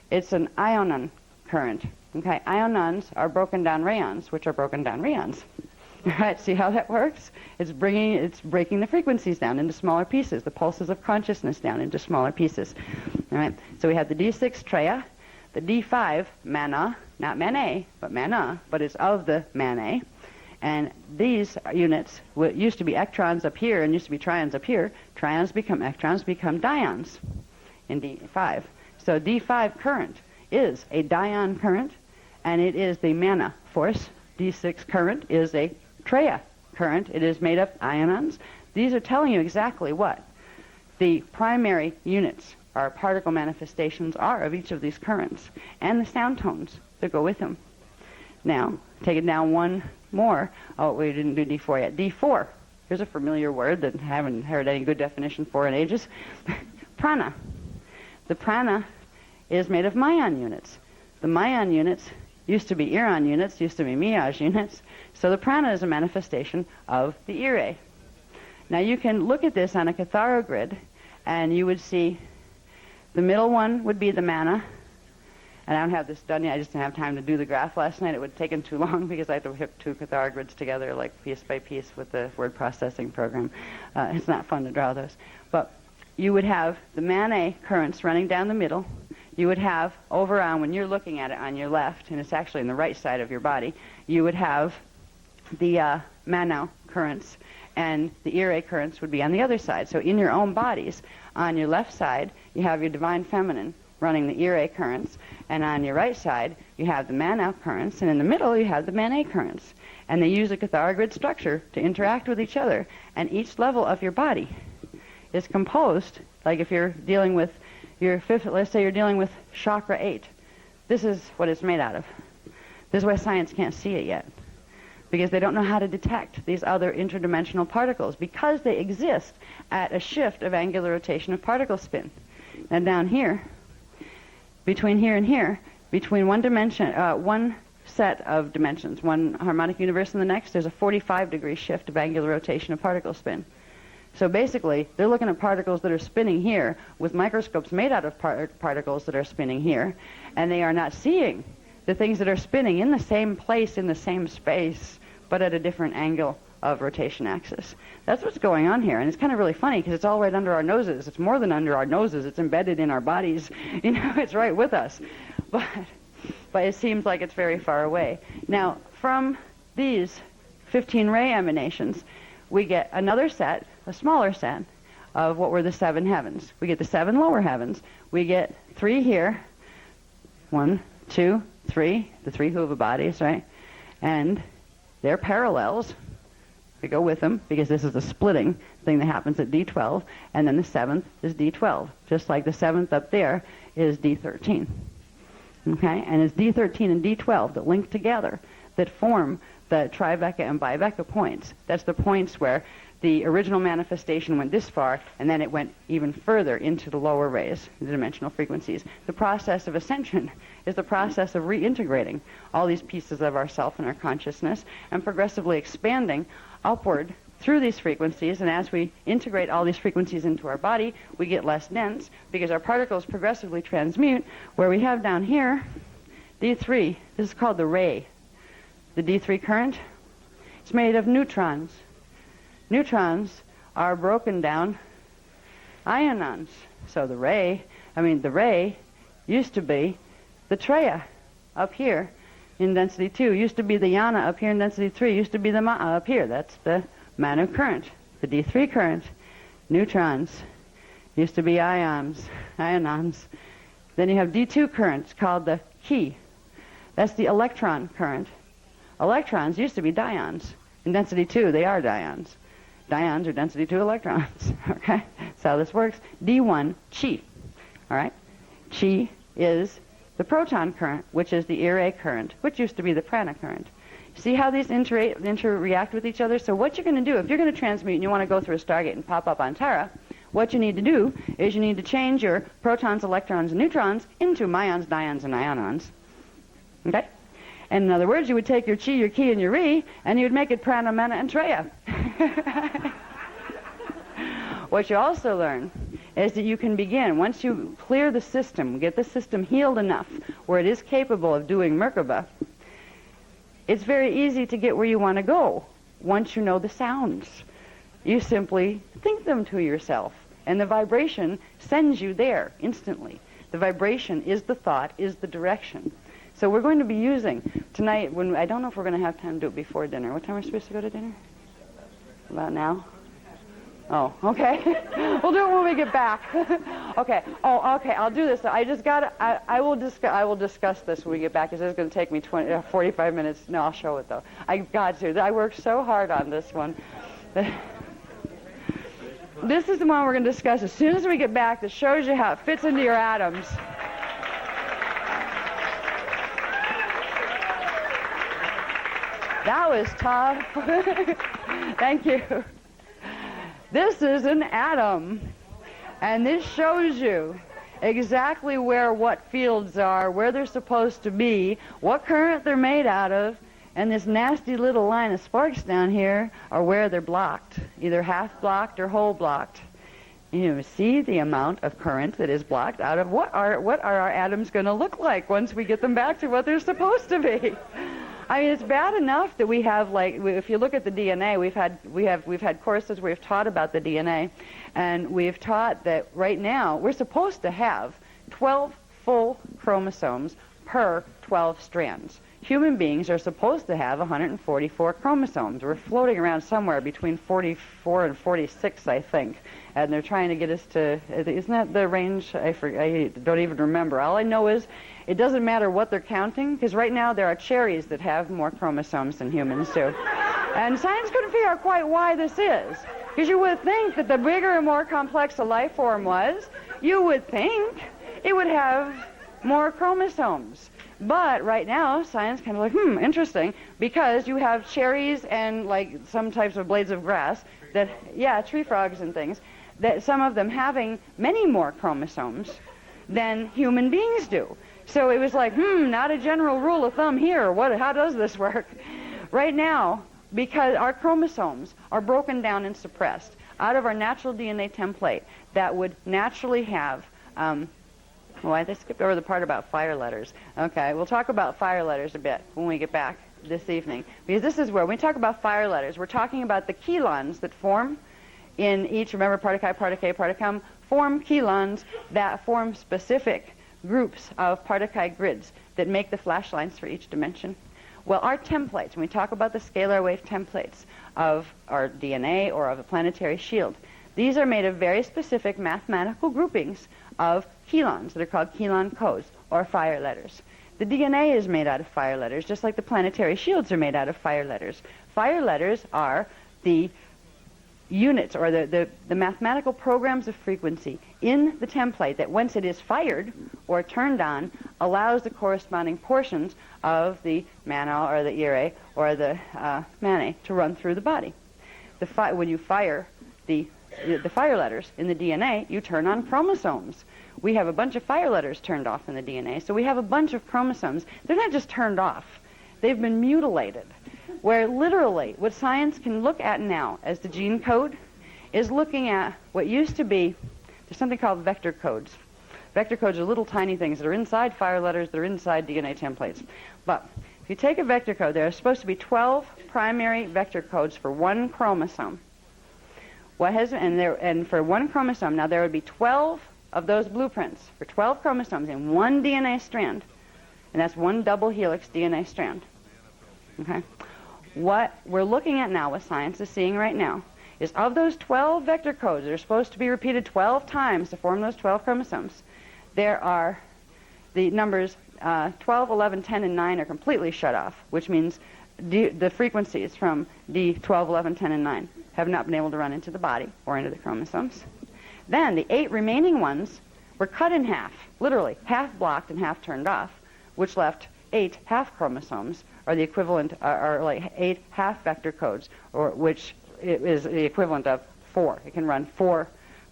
It's an ionon current. Okay, ionons are broken down rayons, which are broken down rheons. All right, see how that works? It's breaking the frequencies down into smaller pieces, the pulses of consciousness down into smaller pieces. All right, so we have the D6 Treya, the D5 Mana, not Manet, but Mana, but it's of the Manet. And these units used to be ectrons up here and used to be trions up here. Trions become ectrons, become dions in D5. So D5 current is a dion current, and it is the Mana force. D6 current is a Treya current. It is made of ionons. These are telling you exactly what the primary units or particle manifestations are of each of these currents and the sound tones that go with them. Now, take it down one more. Oh, we didn't do D4 yet. D4. Here's a familiar word that I haven't heard any good definition for in ages. Prana. The prana is made of Mayan units. The Mayan units used to be Iran units, used to be Miaj units. So the prana is a manifestation of the Ire. Now you can look at this on a Catharo grid, and you would see the middle one would be the mana. And I don't have this done yet. I just didn't have time to do the graph last night. It would have taken too long because I had to hook 2 Catharo grids together, like piece by piece with the word processing program. It's not fun to draw those. But you would have the Manet currents running down the middle. you would have over on, when you're looking at it on your left, and it's actually in the right side of your body, you would have the Manow currents, and the Ire currents would be on the other side. So in your own bodies, on your left side, you have your divine feminine running the Ire currents, and on your right side, you have the Manow currents, and in the middle, you have the Manet currents. And they use a Cathara grid structure to interact with each other, and each level of your body is composed, like if you're dealing with your fifth, let's say you're dealing with chakra 8. This is what it's made out of. This is why science can't see it yet, because they don't know how to detect these other interdimensional particles, because they exist at a shift of angular rotation of particle spin. And down here, between here and here, between one dimension, one set of dimensions, one harmonic universe and the next, there's a 45-degree shift of angular rotation of particle spin. So basically, they're looking at particles that are spinning here with microscopes made out of particles that are spinning here, and they are not seeing the things that are spinning in the same place, in the same space, but at a different angle of rotation axis. That's what's going on here, and it's kind of really funny because it's all right under our noses. It's more than under our noses. It's embedded in our bodies. You know, it's right with us. But it seems like it's very far away. Now, from these 15 ray emanations, we get another set, a smaller set, of what were the 7 heavens. We get the 7 lower heavens. We get 3 here. 1, 2, 3, the 3 huva bodies, right? And they're parallels. We go with them because this is a splitting thing that happens at D12, and then the 7th is D12, just like the 7th up there is D13. Okay? And it's D13 and D12 that link together, that form the Tribeca and Bibeca points. That's the points where the original manifestation went this far, and then it went even further into the lower rays, the dimensional frequencies. The process of ascension is the process of reintegrating all these pieces of ourself and our consciousness and progressively expanding upward through these frequencies. And as we integrate all these frequencies into our body, we get less dense because our particles progressively transmute, where we have down here D3. This is called the ray. The D3 current, it's made of neutrons. Neutrons are broken down ions. So the ray used to be the Treya up here in density 2, used to be the Yana up here in density 3, used to be the Ma'a up here. That's the Manu current, the D3 current. Neutrons used to be ions. Then you have D2 currents called the Ki. That's the electron current. Electrons used to be dions. In density 2, they are dions. Dions are density 2 electrons. Okay? That's how this works. D1, Chi. All right? Chi is the proton current, which is the Ire current, which used to be the prana current. See how these inter-react with each other? So what you're going to do, if you're going to transmute and you want to go through a Stargate and pop up on Terra, what you need to do is you need to change your protons, electrons, and neutrons into myons, dions, and ionons. Okay? And in other words, you would take your Chi, your Ki, and your Ri, and you would make it Prana, Mana, and Treya. What you also learn is that you can begin, once you clear the system, get the system healed enough where it is capable of doing Merkaba, it's very easy to get where you want to go once you know the sounds. You simply think them to yourself, and the vibration sends you there instantly. The vibration is the thought, is the direction. So we're going to be using tonight, I don't know if we're going to have time to do it before dinner. What time are we supposed to go to dinner? About now? Oh, okay. We'll do it when we get back. Okay. Oh, okay. I'll do this. I will discuss this when we get back, because it's going to take me 45 minutes. No, I'll show it, though. I got to. I worked so hard on this one. This is the one we're going to discuss as soon as we get back, that shows you how it fits into your atoms. That was tough. Thank you. This is an atom, and this shows you exactly where what fields are, where they're supposed to be, what current they're made out of, and this nasty little line of sparks down here are where they're blocked, either half blocked or whole blocked. You see the amount of current that is blocked out of what are our atoms going to look like once we get them back to what they're supposed to be. I mean, it's bad enough that we have, like, if you look at the DNA, we've had courses where we've taught about the DNA, and we've taught that right now we're supposed to have 12 full chromosomes per 12 strands. Human beings are supposed to have 144 chromosomes. We're floating around somewhere between 44 and 46, I think. And they're trying to get us to, isn't that the range? I don't even remember. All I know is it doesn't matter what they're counting, because right now there are cherries that have more chromosomes than humans do. And science couldn't figure out quite why this is. Because you would think that the bigger and more complex a life form was, you would think it would have more chromosomes. But right now, science kind of like, interesting, because you have cherries and like some types of blades of grass that, yeah, tree frogs and things, that some of them having many more chromosomes than human beings do. So it was like, not a general rule of thumb here. How does this work? Right now, because our chromosomes are broken down and suppressed out of our natural DNA template that would naturally have, I skipped over the part about fire letters. Okay, we'll talk about fire letters a bit when we get back this evening. Because this is where, when we talk about fire letters, we're talking about the chelons that form in each, remember, part of chi, part of k, part of cum, form chelons that form specific groups of part of chi grids that make the flash lines for each dimension. Well, our templates, when we talk about the scalar wave templates of our DNA or of a planetary shield, these are made of very specific mathematical groupings of chelons that are called chelon codes, or fire letters. The DNA is made out of fire letters, just like the planetary shields are made out of fire letters. Fire letters are the units, or the mathematical programs of frequency in the template that once it is fired or turned on, allows the corresponding portions of the mana or the ire or the mane to run through the body. When you fire the fire letters in the DNA, you turn on chromosomes. We have a bunch of fire letters turned off in the DNA, so we have a bunch of chromosomes. They're not just turned off. They've been mutilated, where literally what science can look at now as the gene code is looking at what used to be, there's something called vector codes. Vector codes are little tiny things that are inside fire letters, that are inside DNA templates. But if you take a vector code, there are supposed to be 12 primary vector codes for one chromosome. And for one chromosome, now there would be 12 of those blueprints for 12 chromosomes in one DNA strand, and that's one double helix DNA strand. Okay? What we're looking at now, what science is seeing right now, is of those 12 vector codes that are supposed to be repeated 12 times to form those 12 chromosomes, there are the numbers 12, 11, 10, and 9 are completely shut off, which means the frequencies from D12, 11, 10, and 9 have not been able to run into the body or into the chromosomes. Then the 8 remaining ones were cut in half, literally half blocked and half turned off, which left 8 half chromosomes, or the equivalent, or like 8 half vector codes, or which is the equivalent of 4. It can run 4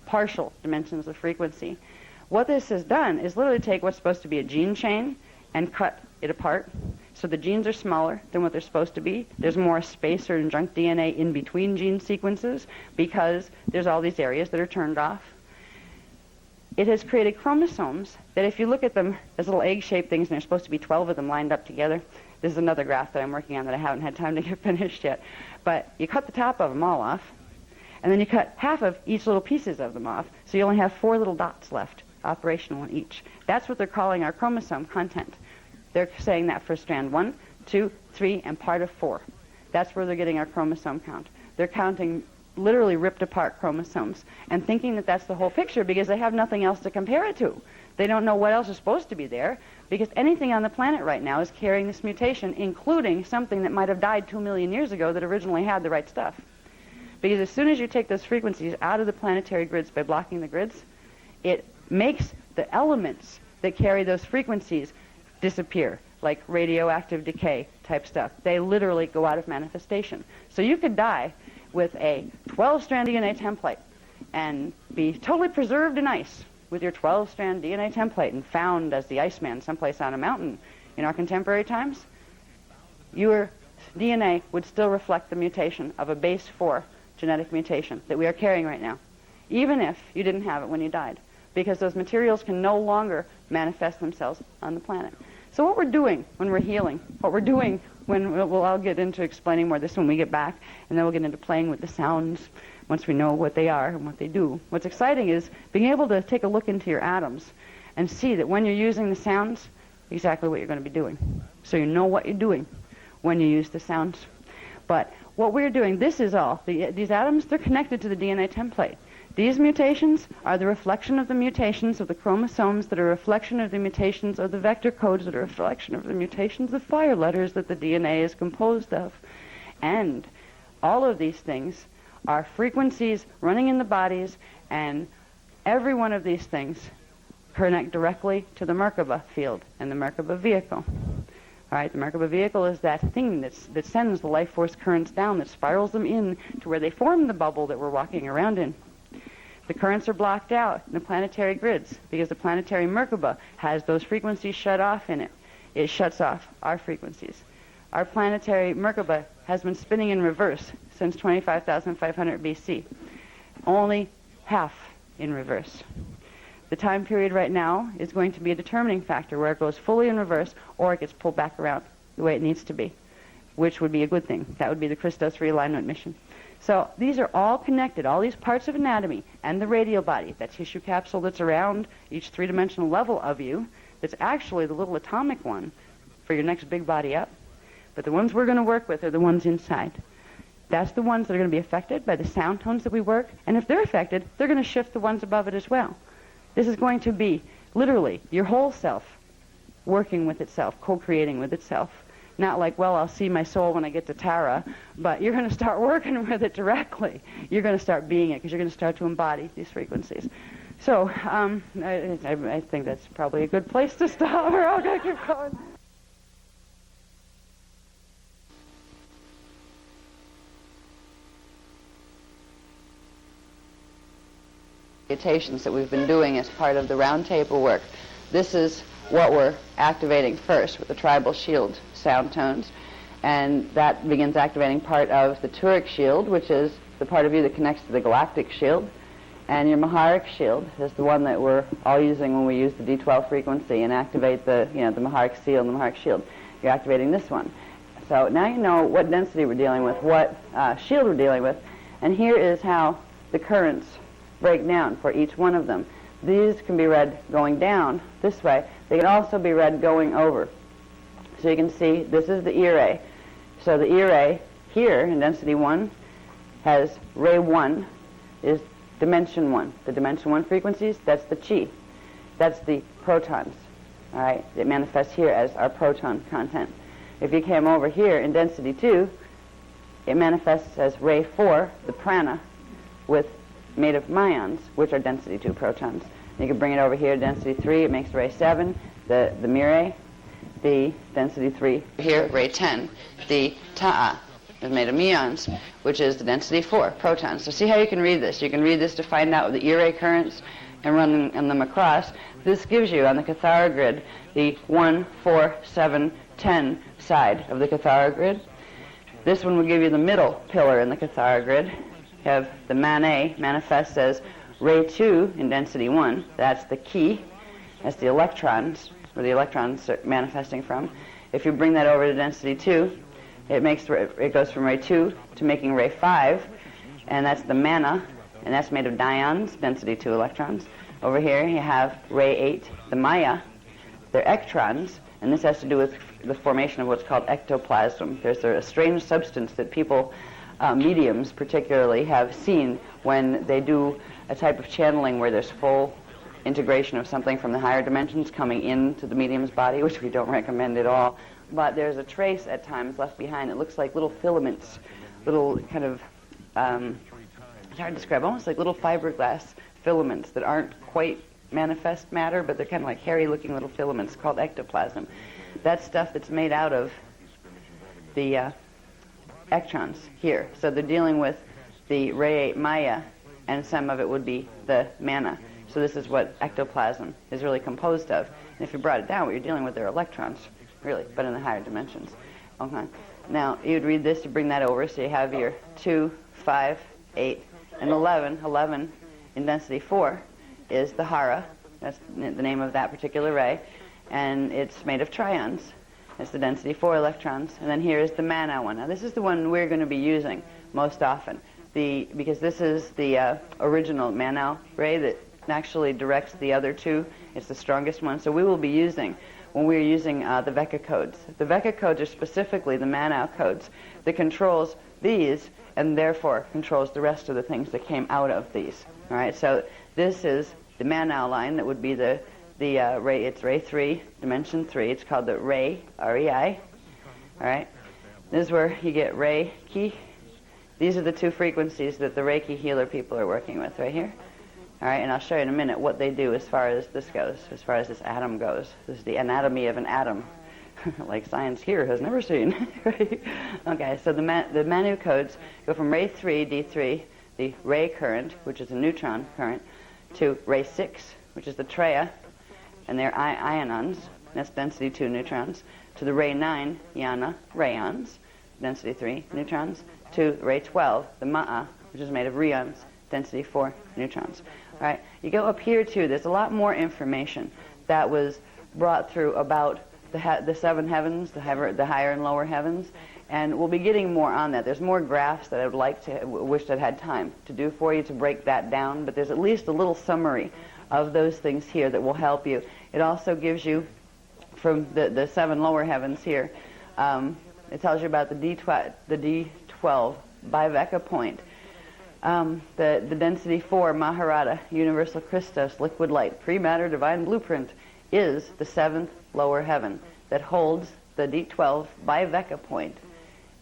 partial dimensions of frequency. What this has done is literally take what's supposed to be a gene chain and cut it apart. So the genes are smaller than what they're supposed to be. There's more space or junk DNA in between gene sequences because there's all these areas that are turned off. It has created chromosomes that if you look at them as little egg-shaped things, and there's supposed to be 12 of them lined up together. This is another graph that I'm working on that I haven't had time to get finished yet. But you cut the top of them all off, and then you cut half of each little pieces of them off, so you only have 4 little dots left, operational in each. That's what they're calling our chromosome content. They're saying that for strand 1, 2, 3, and part of 4. That's where they're getting our chromosome count. They're counting literally ripped apart chromosomes and thinking that that's the whole picture because they have nothing else to compare it to. They don't know what else is supposed to be there because anything on the planet right now is carrying this mutation, including something that might have died 2 million years ago that originally had the right stuff. Because as soon as you take those frequencies out of the planetary grids by blocking the grids, it makes the elements that carry those frequencies disappear, like radioactive decay type stuff. They literally go out of manifestation. So you could die with a 12-strand DNA template and be totally preserved in ice with your 12-strand DNA template and found as the Iceman someplace on a mountain in our contemporary times. Your DNA would still reflect the mutation of a base 4 genetic mutation that we are carrying right now, even if you didn't have it when you died, because those materials can no longer manifest themselves on the planet. So what we're doing when we're healing, what we're doing when I'll get into explaining more of this when we get back, and then we'll get into playing with the sounds once we know what they are and what they do. What's exciting is being able to take a look into your atoms and see that when you're using the sounds, exactly what you're going to be doing. So you know what you're doing when you use the sounds. But what we're doing, this is all. These atoms, they're connected to the DNA template. These mutations are the reflection of the mutations of the chromosomes that are a reflection of the mutations of the vector codes that are a reflection of the mutations of fire letters that the DNA is composed of. And all of these things are frequencies running in the bodies, and every one of these things connect directly to the Merkaba field and the Merkaba vehicle. All right, the Merkaba vehicle is that thing that sends the life force currents down, that spirals them in to where they form the bubble that we're walking around in. The currents are blocked out in the planetary grids because the planetary Merkaba has those frequencies shut off in it. It shuts off our frequencies. Our planetary Merkaba has been spinning in reverse since 25,500 BC. Only half in reverse. The time period right now is going to be a determining factor where it goes fully in reverse or it gets pulled back around the way it needs to be, which would be a good thing. That would be the Christos realignment mission. So these are all connected, all these parts of anatomy and the radial body, that tissue capsule that's around each three-dimensional level of you, that's actually the little atomic one for your next big body up. But the ones we're going to work with are the ones inside. That's the ones that are going to be affected by the sound tones that we work, and if they're affected, they're going to shift the ones above it as well. This is going to be literally your whole self working with itself, co-creating with itself. Not like, well, I'll see my soul when I get to Tara, but you're going to start working with it directly. You're going to start being it because you're going to start to embody these frequencies. So I think that's probably a good place to stop. We're all going to keep going. Mutations that we've been doing as part of the round table work. This is what we're activating first with the tribal shield sound tones, and that begins activating part of the Turic shield, which is the part of you that connects to the galactic shield, and your Maharic shield is the one that we're all using when we use the D12 frequency and activate the the Maharic seal and the Maharic shield. You're activating this one. So now you know what density we're dealing with, what shield we're dealing with, and here is how the currents break down for each one of them. These can be read going down this way. They can also be read going over. So you can see this is the E ray. So the E ray here in density 1 has ray 1 is dimension 1. The dimension 1 frequencies, that's the chi. That's the protons. All right, it manifests here as our proton content. If you came over here in density 2, it manifests as ray 4, the prana, made of myons, which are density 2 protons. You can bring it over here, density 3, it makes ray 7, the mire, the density 3. Here, ray 10, the ta'a, is made of muons, which is the density 4 protons. So see how you can read this. You can read this to find out the E-ray currents and run them across. This gives you, on the Cathara grid, the 1, 4, 7, 10 side of the Cathara grid. This one will give you the middle pillar in the Cathara grid. You have the Manet manifests as ray 2 in density 1. That's the key. That's the electrons, where the electrons are manifesting from. If you bring that over to density 2, it goes from ray 2 to making ray 5, and that's the mana, and that's made of dions, density 2 electrons. Over here you have ray 8, the maya. They're ectrons, and this has to do with the formation of what's called ectoplasm. There's a strange substance that people, mediums particularly, have seen when they do a type of channeling where there's full integration of something from the higher dimensions coming into the medium's body, which we don't recommend at all. But there's a trace at times left behind. It looks like little filaments, little kind of, it's hard to describe, almost like little fiberglass filaments that aren't quite manifest matter, but they're kind of like hairy-looking little filaments called ectoplasm. That's stuff that's made out of the ectrons here. So they're dealing with the ray 8 maya, and some of it would be the mana. So this is what ectoplasm is really composed of. And if you brought it down, what you're dealing with are electrons, really, but in the higher dimensions. Okay. Now, you'd read this, you bring that over, so you have your 2, 5, 8, and 11. 11 in density 4 is the hara. That's the name of that particular ray. And it's made of trions. It's the density 4 electrons. And then here is the mana one. Now, this is the one we're going to be using most often. Because this is the original Manau ray that actually directs the other two. It's the strongest one. So we will be using, when we're using the Vecca codes. The Vecca codes are specifically the Manau codes that controls these and therefore controls the rest of the things that came out of these. All right, so this is the Manau line that would be the ray. It's ray 3, dimension 3. It's called the ray, R-E-I. All right, this is where you get Reiki. These are the two frequencies that the Reiki healer people are working with right here. All right, and I'll show you in a minute what they do as far as this goes, as far as this atom goes. This is the anatomy of an atom, like science here has never seen. Okay, so the Manu codes go from ray 3, D3, the ray current, which is a neutron current, to ray 6, which is the Treya, and they're ions, that's density 2 neutrons, to the ray 9, Yana, rayons, density 3 neutrons, to ray 12, the Ma'a, which is made of rheons, density 4 neutrons. All right, you go up here too, there's a lot more information that was brought through about the 7 heavens, the higher and lower heavens, and we'll be getting more on that. There's more graphs that I would like to, wish I'd had time to do for you to break that down, but there's at least a little summary of those things here that will help you. It also gives you, from the 7 lower heavens here, it tells you about the D12 Bivecca point. The density 4 Maharata, universal Christos, liquid light, pre-matter, divine blueprint, is the 7th lower heaven that holds the D12 Bivecca point.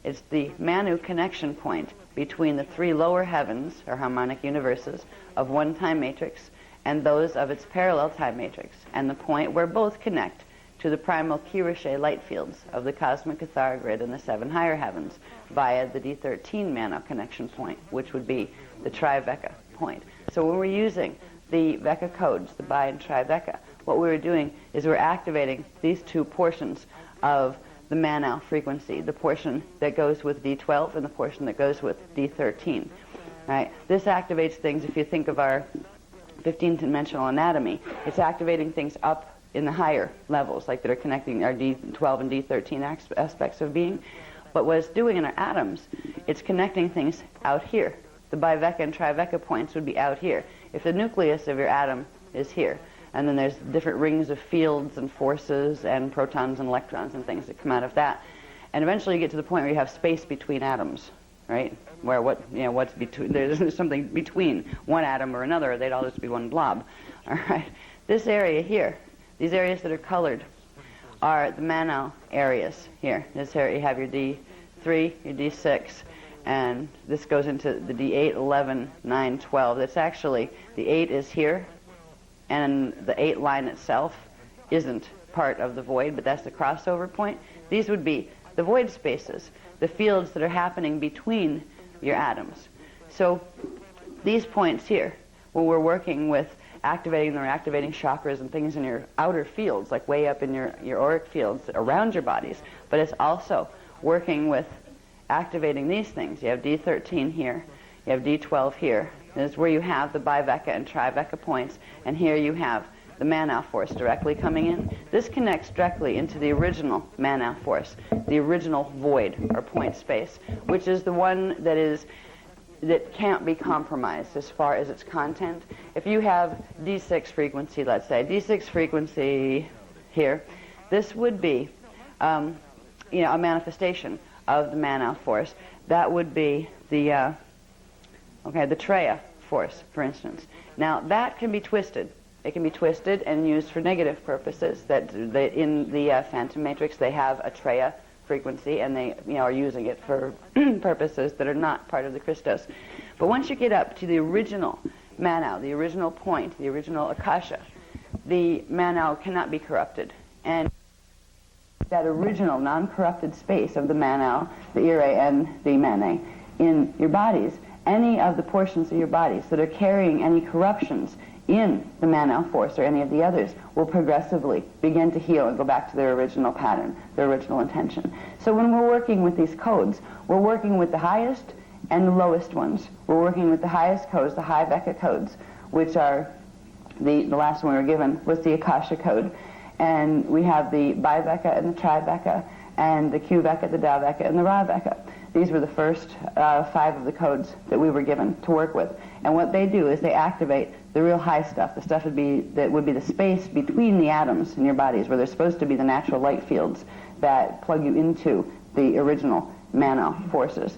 It's the Manu connection point between the 3 lower heavens, or harmonic universes, of one time matrix and those of its parallel time matrix, and the point where both connect to the primal Kiriche light fields of the cosmic Cathara grid in the 7 higher heavens via the D13 Manu connection point, which would be the Trivecca point. So when we're using the Vecca codes, the Bi and Trivecca, what we're doing is we're activating these 2 portions of the Manau frequency, the portion that goes with D12 and the portion that goes with D13. Right? This activates things, if you think of our 15-dimensional anatomy, it's activating things up in the higher levels, like that are connecting our D12 and D13 aspects of being. But what it's doing in our atoms, it's connecting things out here. The Bivecca and Trivecca points would be out here. If the nucleus of your atom is here, and then there's different rings of fields and forces and protons and electrons and things that come out of that. And eventually you get to the point where you have space between atoms, right? Where what's between, there's something between one atom or another, or they'd all just be one blob. All right. This area here, these areas that are colored, are the Manau areas here. This area, you have your D3, your D6, and this goes into the D8, 11, 9, 12. That's actually, the 8 is here, and the 8 line itself isn't part of the void, but that's the crossover point. These would be the void spaces, the fields that are happening between your atoms. So these points here, when we're working with activating chakras and things in your outer fields, like way up in your auric fields around your bodies, but it's also working with activating these things. You have D13 here, you have D12 here. This is where you have the Bivecca and Trivecca points, and here you have the Manau force directly coming in. This connects directly into the original Manau force, the original void or point space, which is the one that can't be compromised as far as its content. If you have D6 frequency, let's say, D6 frequency here, this would be a manifestation of the Manau force. That would be the Treya force, for instance. Now, that can be twisted. It can be twisted and used for negative purposes. That in the Phantom Matrix, they have a Treya frequency, and they are using it for purposes that are not part of the Christos. But once you get up to the original Manau, the original point, the original Akasha, the Manau cannot be corrupted. And that original non-corrupted space of the Manau, the Ire and the Mane, in your bodies, any of the portions of your bodies that are carrying any corruptions in the Manau force or any of the others will progressively begin to heal and go back to their original pattern, their original intention. So when we're working with these codes, we're working with the highest and the lowest ones. We're working with the highest codes, the high Vecca codes, which are the last one we were given was the Akasha code. And we have the Bivecca and the Trivecca and the Q Vecca, the Tau Vecca, and the Ra Vecca. These were the first 5 of the codes that we were given to work with. And what they do is they activate the real high stuff, the stuff that would be the space between the atoms in your bodies, where there's supposed to be the natural light fields that plug you into the original mana forces.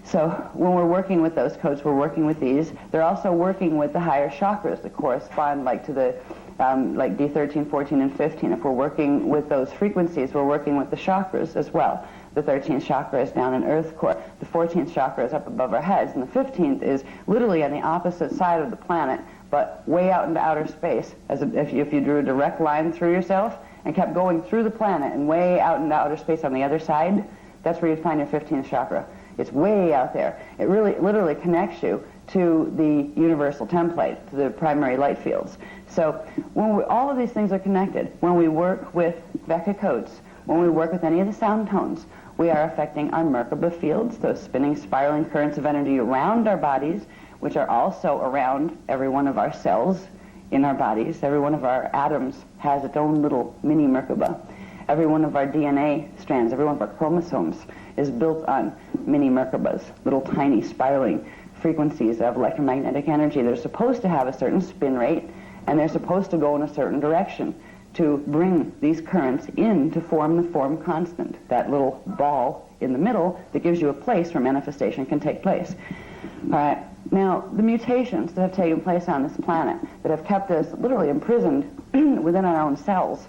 So when we're working with those codes, we're working with these. They're also working with the higher chakras that correspond like to the like D13, 14, and 15. If we're working with those frequencies, we're working with the chakras as well. The 13th chakra is down in Earth core. The 14th chakra is up above our heads. And the 15th is literally on the opposite side of the planet, but way out into outer space. As if you drew a direct line through yourself and kept going through the planet and way out into outer space on the other side, that's where you'd find your 15th chakra. It's way out there. It really literally connects you to the universal template, to the primary light fields. So when all of these things are connected, when we work with Vecca codes, when we work with any of the sound tones, we are affecting our Merkaba fields, those spinning, spiraling currents of energy around our bodies, which are also around every one of our cells in our bodies. Every one of our atoms has its own little mini Merkaba. Every one of our DNA strands, every one of our chromosomes is built on mini Merkabas, little tiny spiraling frequencies of electromagnetic energy. They're supposed to have a certain spin rate, and they're supposed to go in a certain direction to bring these currents in to form the form constant, that little ball in the middle that gives you a place where manifestation can take place. All right. Now, the mutations that have taken place on this planet that have kept us literally imprisoned within our own cells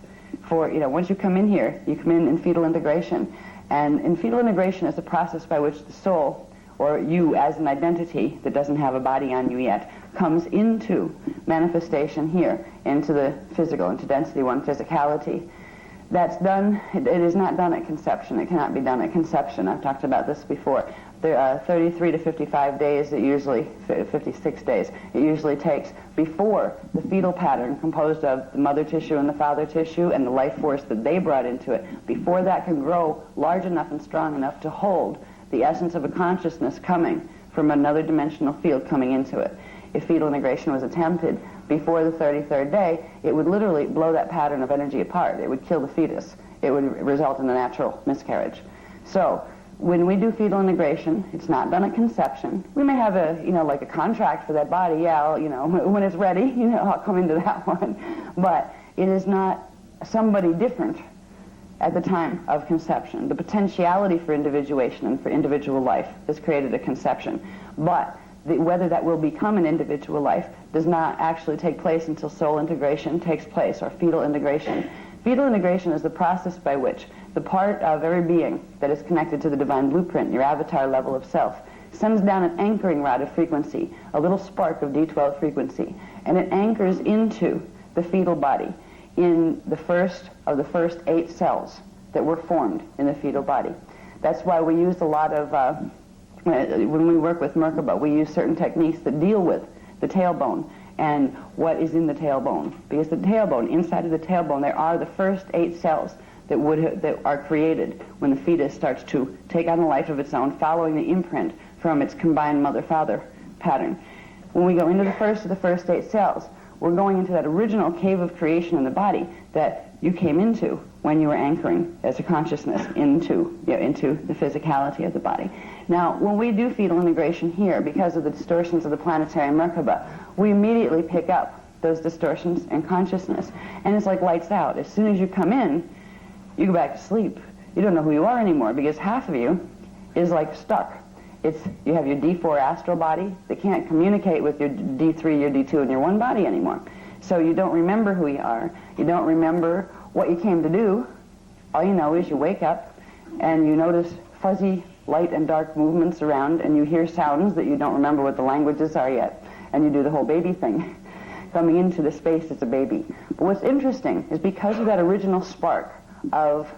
for, once you come in here, you come in fetal integration. And in fetal integration is the process by which the soul, or you as an identity that doesn't have a body on you yet, comes into manifestation here, into the physical, into density 1 physicality. That's done, it is not done at conception. It cannot be done at conception. I've talked about this before. There are 33 to 55 days, 56 days, it usually takes before the fetal pattern composed of the mother tissue and the father tissue and the life force that they brought into it, before that can grow large enough and strong enough to hold the essence of a consciousness coming from another dimensional field coming into it. If fetal integration was attempted before the 33rd day, it would literally blow that pattern of energy apart. It would kill the fetus. It would result in a natural miscarriage. So when we do fetal integration, it's not done at conception. We may have like a contract for that body. Yeah, when it's ready, I'll come into that one. But it is not somebody different at the time of conception. The potentiality for individuation and for individual life is created at conception. But whether that will become an individual life does not actually take place until soul integration takes place, or fetal integration. Fetal integration is the process by which the part of every being that is connected to the divine blueprint, your avatar level of self, sends down an anchoring rod of frequency, a little spark of D12 frequency, and it anchors into the fetal body in the first of the first 8 cells that were formed in the fetal body. That's why we use a lot of, when we work with Merkaba, we use certain techniques that deal with the tailbone and what is in the tailbone. Because the tailbone, inside of the tailbone, there are the first 8 cells that are created when the fetus starts to take on a life of its own, following the imprint from its combined mother-father pattern. When we go into the first of the first 8 cells, we're going into that original cave of creation in the body that you came into when you were anchoring as a consciousness into the physicality of the body. Now, when we do fetal integration here, because of the distortions of the planetary Merkaba, we immediately pick up those distortions in consciousness. And it's like lights out. As soon as you come in, you go back to sleep. You don't know who you are anymore, because half of you is like stuck. You have your D4 astral body that can't communicate with your D3, your D2, and your 1 body anymore. So you don't remember who you are. You don't remember what you came to do. All you know is you wake up and you notice fuzzy light and dark movements around, and you hear sounds that you don't remember what the languages are yet, and you do the whole baby thing, coming into the space as a baby. But what's interesting is because of that original spark of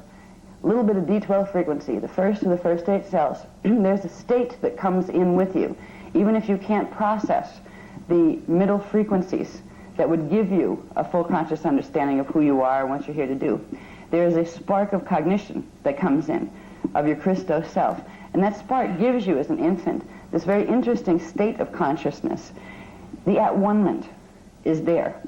a little bit of D12 frequency, the first of the first 8 cells, there's a state that comes in with you, even if you can't process the middle frequencies that would give you a full conscious understanding of who you are and what you're here to do. There is a spark of cognition that comes in of your Christos self, and that spark gives you, as an infant, this very interesting state of consciousness. The at-one-ment is there.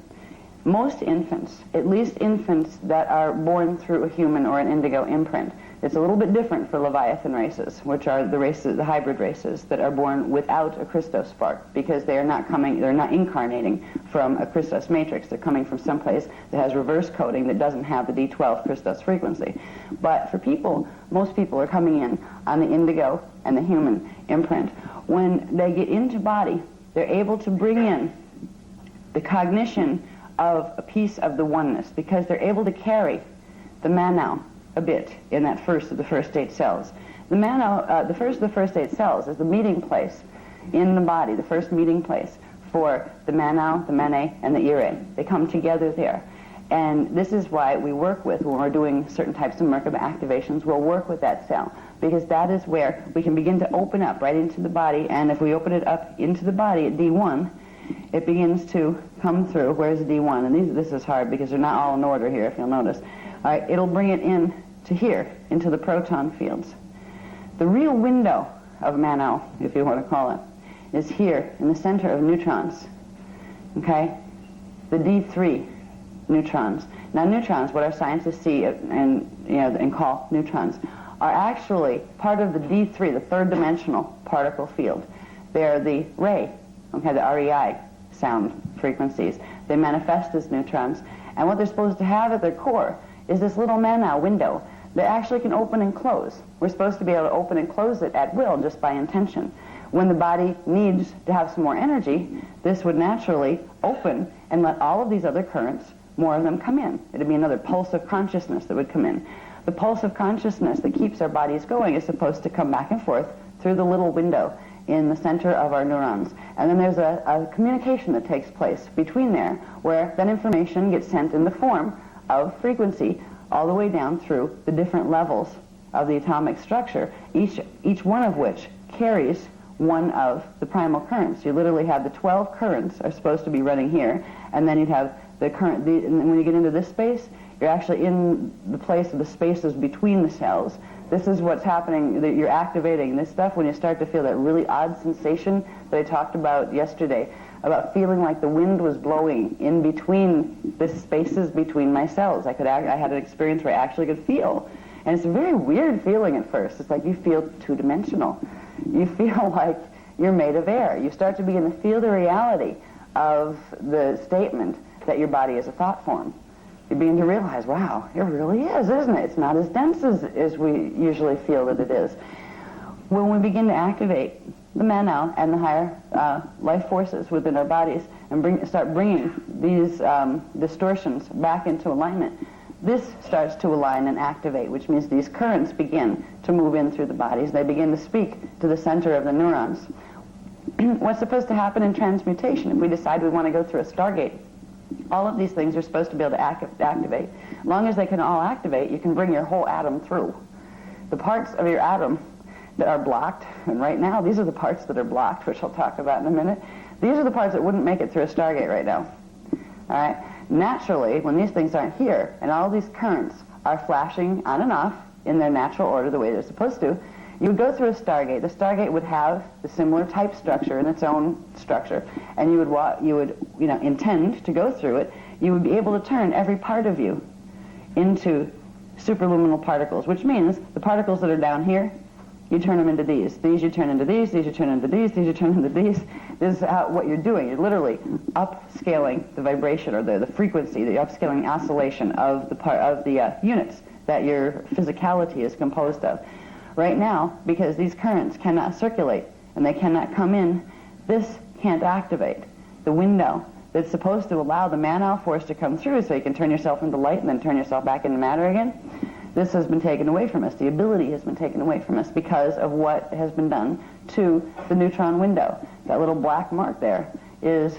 Most infants, at least infants that are born through a human or an indigo imprint, It's a little bit different for Leviathan races, which are the races, the hybrid races that are born without a Christos spark, because they're not incarnating from a Christos matrix. They're coming from someplace that has reverse coding that doesn't have the D12 Christos frequency. But for people, most people are coming in on the indigo and the human imprint. When they get into body, they're able to bring in the cognition of a piece of the oneness, because they're able to carry the Manau a bit in that first of the first 8 cells. The Manau, the first of the first 8 cells is the meeting place in the body, the first meeting place for the Manau, the Mene, and the Ire. They come together there. And this is why we work with, when we're doing certain types of Merkaba activations, we'll work with that cell, because that is where we can begin to open up right into the body, and if we open it up into the body at D1, it begins to come through. Where's D1? And this is hard because they're not all in order here, if you'll notice. All right, it'll bring it in to here, into the proton fields. The real window of Manau, if you want to call it, is here in the center of neutrons. Okay? The D3 neutrons. Now neutrons, what our scientists see and call neutrons, are actually part of the D3, the third dimensional particle field. They're the ray, okay, the REI sound frequencies. They manifest as neutrons, and what they're supposed to have at their core is this little Manau window that actually can open and close. We're supposed to be able to open and close it at will, just by intention. When the body needs to have some more energy, this would naturally open and let all of these other currents, more of them, come in. It would be another pulse of consciousness that would come in. The pulse of consciousness that keeps our bodies going is supposed to come back and forth through the little window in the center of our neurons. And then there's a communication that takes place between there, where that information gets sent in the form of frequency all the way down through the different levels of the atomic structure, each one of which carries one of the primal currents. You literally have the 12 currents are supposed to be running here, and then you'd have the current, and when you get into this space, you're actually in the place of the spaces between the cells. This is what's happening, that you're activating this stuff when you start to feel that really odd sensation that I talked about yesterday, about feeling like the wind was blowing in between the spaces between my cells. I had an experience where I actually could feel. And it's a very weird feeling at first. It's like you feel two-dimensional. You feel like you're made of air. You start to begin to feel the reality of the statement that your body is a thought form. You begin to realize, wow, it really is, isn't it? It's not as dense as we usually feel that it is. When we begin to activate the Manau and the higher life forces within our bodies and start bringing these distortions back into alignment, this starts to align and activate, which means these currents begin to move in through the bodies. They begin to speak to the center of the neurons. What's supposed to happen in transmutation if we decide we want to go through a Stargate? All of these things are supposed to be able to activate. As long as they can all activate, you can bring your whole atom through. The parts of your atom that are blocked, and right now these are the parts that are blocked, which I'll talk about in a minute. These are the parts that wouldn't make it through a Stargate right now. All right? Naturally, when these things aren't here, and all these currents are flashing on and off in their natural order the way they're supposed to, you would go through a Stargate. The Stargate would have the similar type structure in its own structure, and you would intend to go through it. You would be able to turn every part of you into superluminal particles, which means the particles that are down here, you turn them into these. These you turn into these. These you turn into these. These you turn into these. This is what you're doing. You're literally upscaling the vibration or the frequency, the upscaling oscillation of the units that your physicality is composed of. Right now, because these currents cannot circulate and they cannot come in, this can't activate the window that's supposed to allow the Manau force to come through so you can turn yourself into light and then turn yourself back into matter again. This has been taken away from us. The ability has been taken away from us because of what has been done to the neutron window. That little black mark there is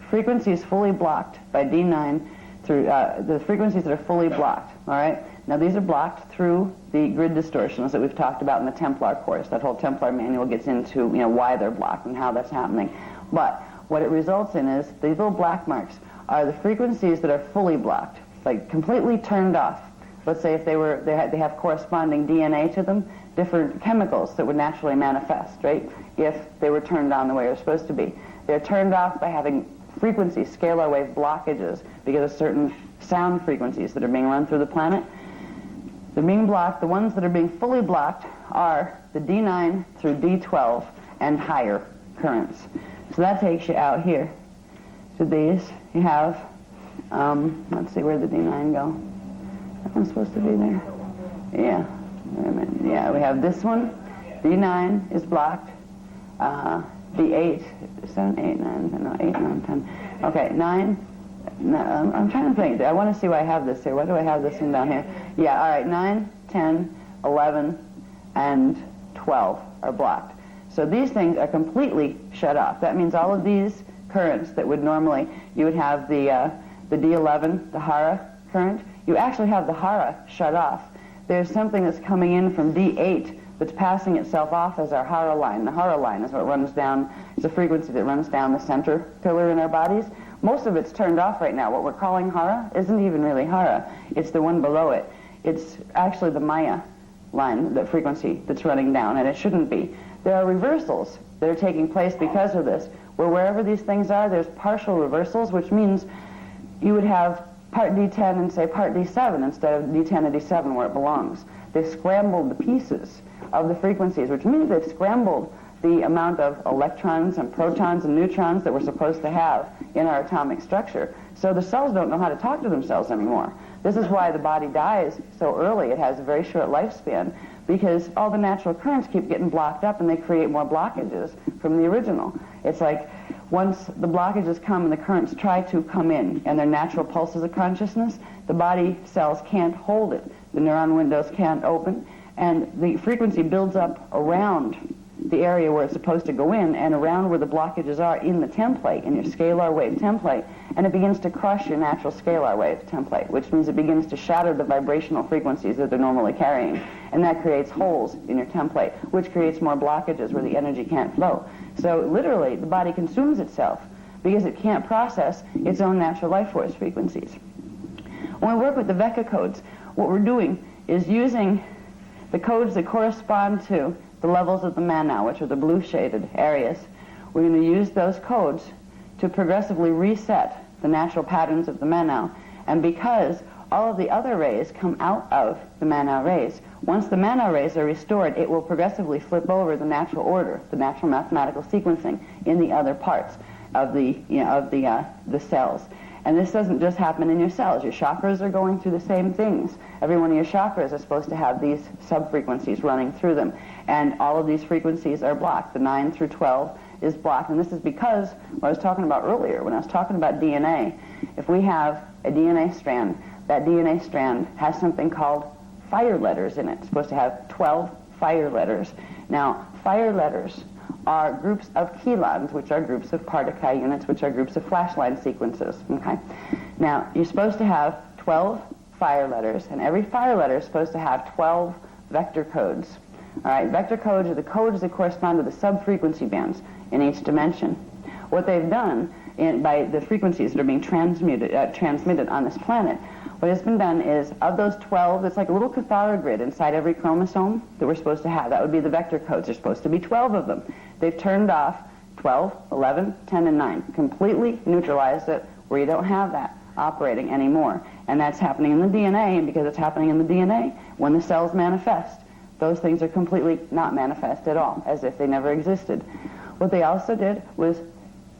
frequencies fully blocked by D9 through the frequencies that are fully blocked, all right? Now these are blocked through the grid distortions that we've talked about in the Templar course. That whole Templar manual gets into why they're blocked and how that's happening. But what it results in is these little black marks are the frequencies that are fully blocked, like completely turned off. Let's say if they have corresponding DNA to them, different chemicals that would naturally manifest, right? If they were turned on the way they're supposed to be. They're turned off by having frequency, scalar wave blockages because of certain sound frequencies that are being run through the planet. They're being blocked. The ones that are being fully blocked are the D9 through D12 and higher currents. So that takes you out here to these. You have, let's see, where'd the D9 go? That one's supposed to be there. Yeah, wait a minute. Yeah, we have this one. D9 is blocked. D8, 7, 8, 9, no, 8, 9, 10. Okay, 9. No, I'm trying to think. I want to see why I have this here. Why do I have this one down here? Yeah, all right, 9, 10, 11, and 12 are blocked. So these things are completely shut off. That means all of these currents that would normally, you would have the D11, the Hara current, you actually have the Hara shut off. There's something that's coming in from D8 that's passing itself off as our Hara line. The Hara line is what runs down, it's a frequency that runs down the center pillar in our bodies. Most of it's turned off right now. What we're calling Hara isn't even really Hara. It's the one below it. It's actually the Maya line, the frequency that's running down, and it shouldn't be. There are reversals that are taking place because of this, where wherever these things are, there's partial reversals, which means you would have part D10 and say part D7 instead of D10 and D7 where it belongs. They've scrambled the pieces of the frequencies, which means they've scrambled the amount of electrons and protons and neutrons that we're supposed to have in our atomic structure. So the cells don't know how to talk to themselves anymore. This is why the body dies so early. It has a very short lifespan, because all the natural currents keep getting blocked up and they create more blockages from the original. It's like once the blockages come and the currents try to come in and their natural pulses of consciousness, the body cells can't hold it. The neuron windows can't open, and the frequency builds up around the area where it's supposed to go in and around where the blockages are in the template, in your scalar wave template, and it begins to crush your natural scalar wave template, which means it begins to shatter the vibrational frequencies that they're normally carrying. And that creates holes in your template, which creates more blockages where the energy can't flow. So literally, the body consumes itself because it can't process its own natural life force frequencies. When we work with the Vecca codes, what we're doing is using the codes that correspond to the levels of the Manau, which are the blue shaded areas. We're going to use those codes to progressively reset the natural patterns of the Manau. And because all of the other rays come out of the Manau rays, once the Manau rays are restored, it will progressively flip over the natural order, the natural mathematical sequencing in the other parts of the cells. And this doesn't just happen in your cells. Your chakras are going through the same things. Every one of your chakras is supposed to have these sub-frequencies running through them. And all of these frequencies are blocked. The 9 through 12 is blocked. And this is because what I was talking about earlier, when I was talking about DNA, if we have a DNA strand, that DNA strand has something called fire letters in it. It's supposed to have 12 fire letters. Now, fire letters are groups of chelons, which are groups of Partakai units, which are groups of flash line sequences. Okay? Now, you're supposed to have 12 fire letters, and every fire letter is supposed to have 12 vector codes. All right, vector codes are the codes that correspond to the sub-frequency bands in each dimension. What they've done by the frequencies that are being transmitted on this planet, what has been done is, of those 12, it's like a little Cathara grid inside every chromosome that we're supposed to have. That would be the vector codes. There's supposed to be 12 of them. They've turned off 12, 11, 10, and 9. Completely neutralized it where you don't have that operating anymore. And that's happening in the DNA, and because it's happening in the DNA, when the cells manifest, those things are completely not manifest at all, as if they never existed. What they also did was,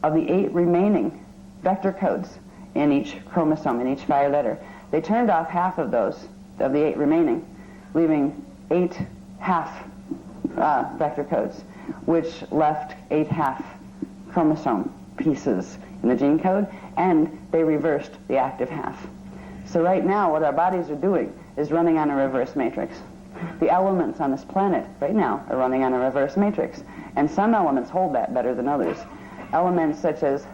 of the 8 remaining vector codes in each chromosome, in each fire letter, they turned off half of those, of the 8 remaining, leaving 8 half vector codes, which left 8 half chromosome pieces in the gene code, and they reversed the active half. So right now, what our bodies are doing is running on a reverse matrix. The elements on this planet right now are running on a reverse matrix, and some elements hold that better than others. Elements such as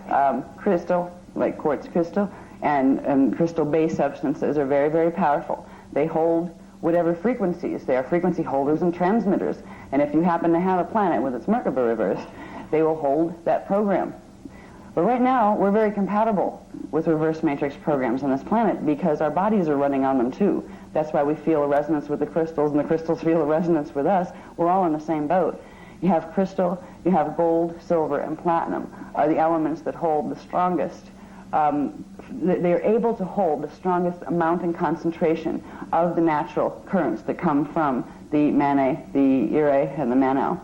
crystal, like quartz crystal, and crystal-based substances are very, very powerful. They hold whatever frequencies. They are frequency holders and transmitters. And if you happen to have a planet with its Merkaba reversed, they will hold that program. But right now, we're very compatible with reverse matrix programs on this planet because our bodies are running on them too. That's why we feel a resonance with the crystals, and the crystals feel a resonance with us. We're all in the same boat. You have crystal, you have gold, silver, and platinum are the elements that hold the strongest they're able to hold the strongest amount and concentration of the natural currents that come from the Mane, the Ire, and the Manao.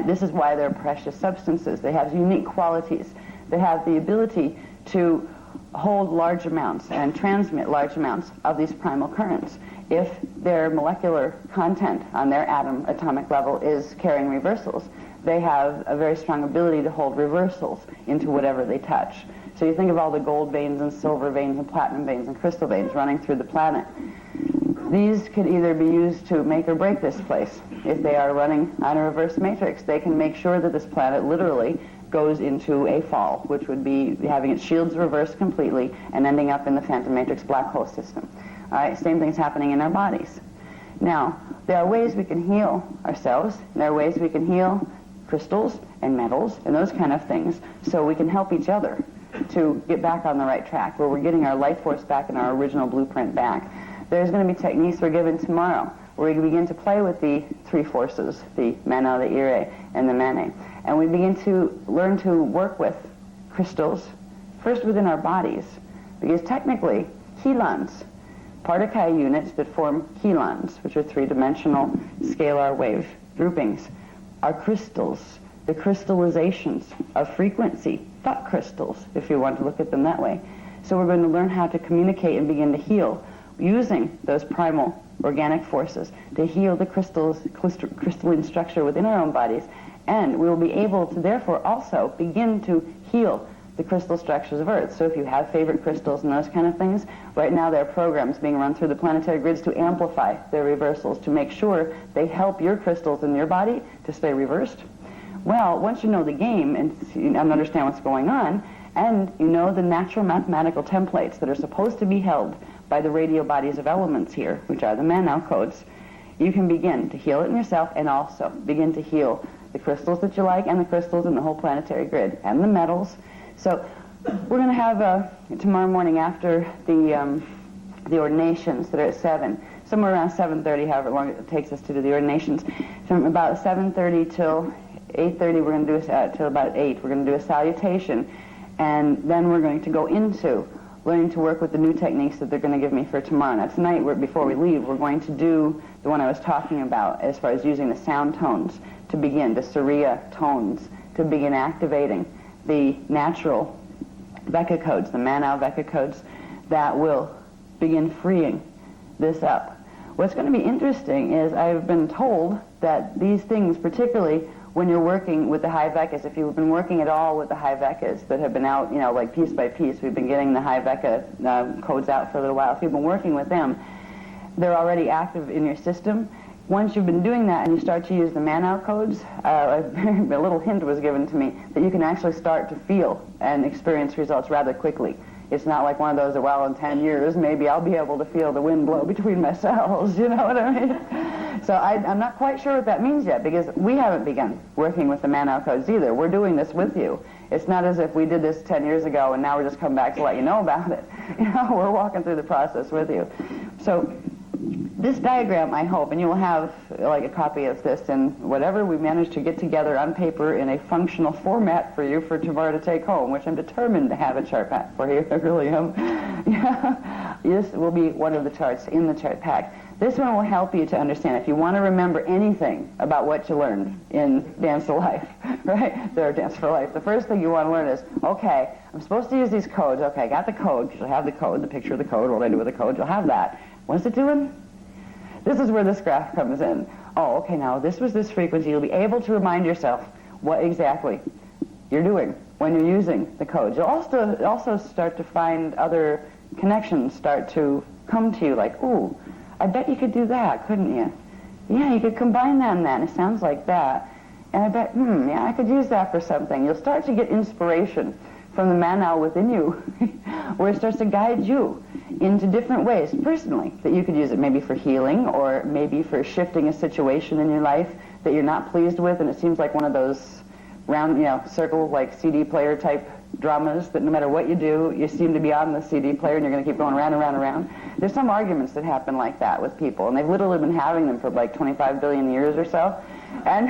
This is why they're precious substances. They have unique qualities. They have the ability to hold large amounts and transmit large amounts of these primal currents. If their molecular content on their atomic level is carrying reversals, they have a very strong ability to hold reversals into whatever they touch. So you think of all the gold veins and silver veins and platinum veins and crystal veins running through the planet. These could either be used to make or break this place. If they are running on a reverse matrix, they can make sure that this planet literally goes into a fall, which would be having its shields reversed completely and ending up in the phantom matrix black hole system. All right, same thing's happening in our bodies. Now, there are ways we can heal ourselves. There are ways we can heal crystals and metals and those kind of things so we can help each other to get back on the right track, where we're getting our life force back and our original blueprint back. There's going to be techniques we're given tomorrow where we begin to play with the three forces, the Manao, the Ire, and the Mane. And we begin to learn to work with crystals, first within our bodies, because technically, helans, Partakai units that form helans, which are three-dimensional scalar wave groupings, are crystals, the crystallizations of frequency, thought crystals, if you want to look at them that way. So we're going to learn how to communicate and begin to heal using those primal organic forces to heal the crystalline structure within our own bodies, and we will be able to therefore also begin to heal the crystal structures of Earth. So if you have favorite crystals and those kind of things, right now there are programs being run through the planetary grids to amplify their reversals, to make sure they help your crystals in your body to stay reversed. Well, once you know the game and understand what's going on, and you know the natural mathematical templates that are supposed to be held by the radio bodies of elements here, which are the Manao codes, you can begin to heal it in yourself and also begin to heal the crystals that you like and the crystals in the whole planetary grid and the metals. So we're going to have tomorrow morning after the ordinations that are at 7, somewhere around 7:30, however long it takes us to do the ordinations, from about 7:30 till 8:30, we're going to do till about 8, we're going to do a salutation, and then we're going to go into learning to work with the new techniques that they're going to give me for tomorrow. Now tonight, before we leave, we're going to do the one I was talking about as far as using the sound tones to begin, the Surya tones, to begin activating the natural Veka codes, the Manao Veka codes, that will begin freeing this up. What's going to be interesting is I've been told that these things, particularly when you're working with the high Vekas, if you've been working at all with the high Vekas that have been out, like piece by piece, we've been getting the high Veka codes out for a little while. If you've been working with them, they're already active in your system. Once you've been doing that and you start to use the Manao codes, a little hint was given to me that you can actually start to feel and experience results rather quickly. It's not like one of those, well, in 10 years, maybe I'll be able to feel the wind blow between my cells, you know what I mean? So I'm not quite sure what that means yet, because we haven't begun working with the Manao codes either. We're doing this with you. It's not as if we did this 10 years ago and now we're just coming back to let you know about it. We're walking through the process with you. So this diagram, I hope, and you will have like a copy of this and whatever we manage to get together on paper in a functional format for you for tomorrow to take home, which I'm determined to have a chart pack for you. I really am. This will be one of the charts in the chart pack. This one will help you to understand if you want to remember anything about what you learned in Dance for Life, right? There, Dance for Life. The first thing you want to learn is, okay, I'm supposed to use these codes. Okay, I got the code, because you'll have the code, the picture of the code, what I do with the code, you'll have that. What is it doing? This is where this graph comes in. Oh, okay, now this was this frequency. You'll be able to remind yourself what exactly you're doing when you're using the codes. You'll also start to find other connections start to come to you, like, ooh, I bet you could do that, couldn't you? Yeah, you could combine that and that, and it sounds like that. And I bet, yeah, I could use that for something. You'll start to get inspiration from the Manao within you, where it starts to guide you into different ways, personally, that you could use it maybe for healing, or maybe for shifting a situation in your life that you're not pleased with, and it seems like one of those round, circle, like CD player type dramas that no matter what you do, you seem to be on the CD player and you're going to keep going round and round and round. There's some arguments that happen like that with people, and they've literally been having them for like 25 billion years or so. And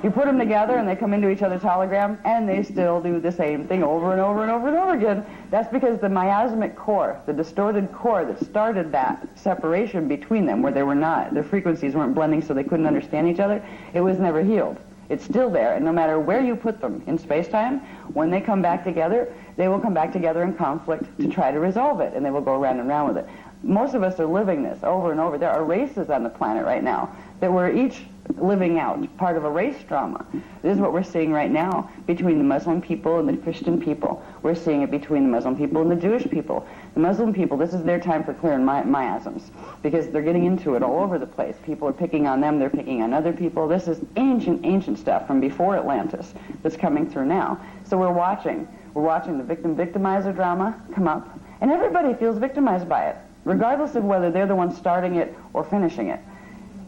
you put them together and they come into each other's hologram, and they still do the same thing over and over and over and over again. That's because the miasmic core, the distorted core that started that separation between them, where they were not, their frequencies weren't blending so they couldn't understand each other, it was never healed. It's still there, and no matter where you put them in space-time, when they come back together, they will come back together in conflict to try to resolve it, and they will go around and around with it. Most of us are living this over and over. There are races on the planet right now that we're each living out, part of a race drama. This is what we're seeing right now between the Muslim people and the Christian people. We're seeing it between the Muslim people and the Jewish people. The Muslim people, this is their time for clearing miasms, because they're getting into it all over the place. People are picking on them, they're picking on other people. This is ancient stuff from before Atlantis that's coming through now. So we're watching the victim-victimizer drama come up, and everybody feels victimized by it, regardless of whether they're the ones starting it or finishing it.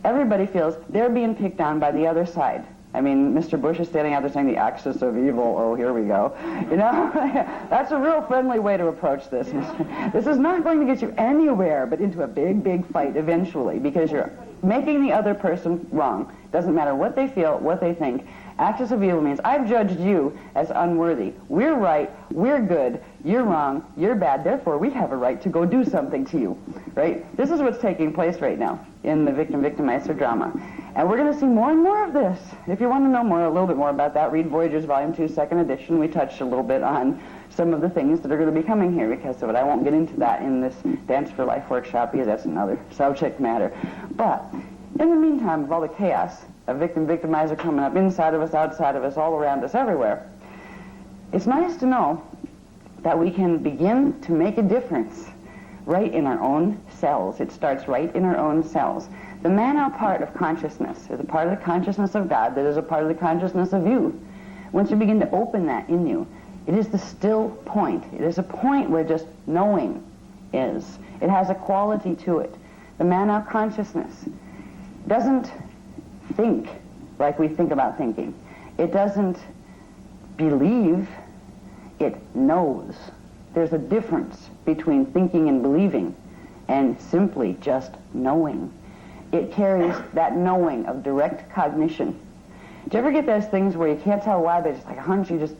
Everybody feels they're being picked on by the other side. I mean, Mr. Bush is standing out there saying the axis of evil, oh, here we go. You know, that's a real friendly way to approach this. This is not going to get you anywhere but into a big fight eventually, because you're making the other person wrong. Doesn't matter what they feel, what they think. Axis of evil means I've judged you as unworthy. We're right, we're good, you're wrong, you're bad, therefore we have a right to go do something to you, right? This is what's taking place right now in the victim-victimizer drama. And we're going to see more and more of this. If you want to know a little bit more about that, read Voyagers Volume 2, Second Edition. We touched a little bit on some of the things that are going to be coming here because of it. I won't get into that in this Dance for Life workshop because that's another subject matter. But in the meantime, of all the chaos, a victim-victimizer coming up inside of us, outside of us, all around us, everywhere, it's nice to know that we can begin to make a difference right in our own cells. It starts right in our own cells. The man-out part of consciousness is a part of the consciousness of God that is a part of the consciousness of you. Once you begin to open that in you, it is the still point. It is a point where just knowing is. It has a quality to it. The man-out consciousness doesn't think like we think about thinking. It doesn't believe, it knows. There's a difference between thinking and believing and simply just knowing. It carries that knowing of direct cognition. Do you ever get those things where you can't tell why, but it's like a hunch, you just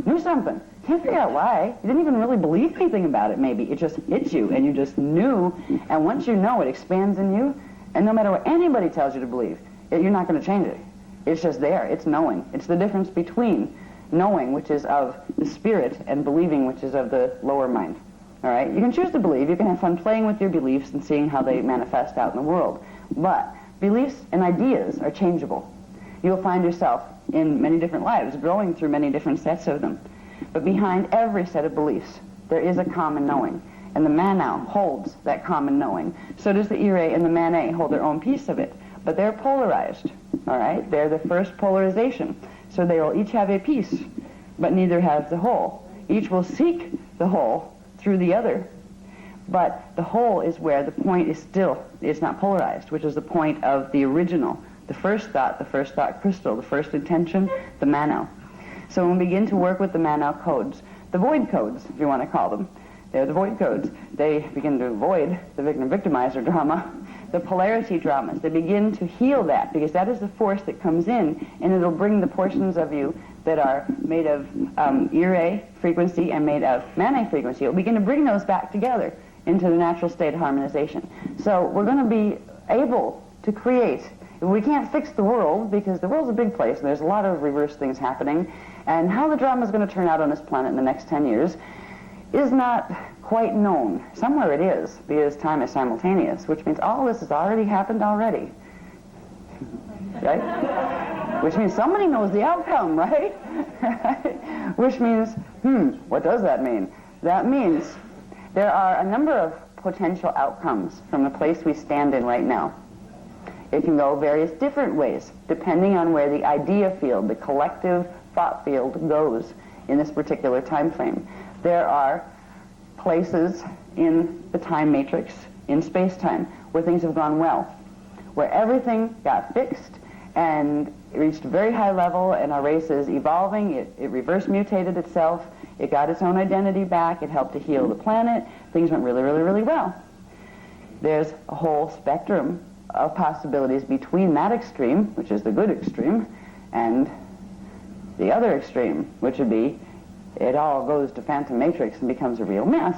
knew something. Can't figure out why. You didn't even really believe anything about it, maybe. It just hit you, and you just knew, and once you know, it expands in you, and no matter what anybody tells you to believe, you're not going to change it. It's just there. It's knowing. It's the difference between knowing, which is of the spirit, and believing, which is of the lower mind. All right? You can choose to believe. You can have fun playing with your beliefs and seeing how they manifest out in the world. But beliefs and ideas are changeable. You'll find yourself in many different lives, growing through many different sets of them. But behind every set of beliefs, there is a common knowing. And the Manau holds that common knowing. So does the Ire and the Manet hold their own piece of it. But they're polarized, all right? They're the first polarization. So they will each have a piece, but neither has the whole. Each will seek the whole through the other. But the whole is where the point is still, it's not polarized, which is the point of the original, the first thought crystal, the first intention, the Manau. So when we begin to work with the Manau codes, the void codes, if you want to call them, they're the void codes. They begin to avoid the victim-victimizer drama, the polarity dramas. They begin to heal that, because that is the force that comes in, and it'll bring the portions of you that are made of Ire frequency and made of Manet frequency. It'll begin to bring those back together into the natural state of harmonization. So we're going to be able to create. We can't fix the world, because the world's a big place, and there's a lot of reverse things happening. And how the drama is going to turn out on this planet in the next 10 years is not quite known. Somewhere it is, because time is simultaneous, which means all this has already happened already. Right? Which means somebody knows the outcome, right? Which means, what does that mean? That means there are a number of potential outcomes from the place we stand in right now. It can go various different ways, depending on where the idea field, the collective thought field, goes in this particular time frame. There are places in the time matrix, in space-time, where things have gone well, where everything got fixed and reached a very high level, and our race is evolving. It reverse mutated itself. It got its own identity back. It helped to heal the planet. Things went really, really, really well. There's a whole spectrum of possibilities between that extreme, which is the good extreme, and the other extreme, which would be it all goes to phantom matrix and becomes a real mess.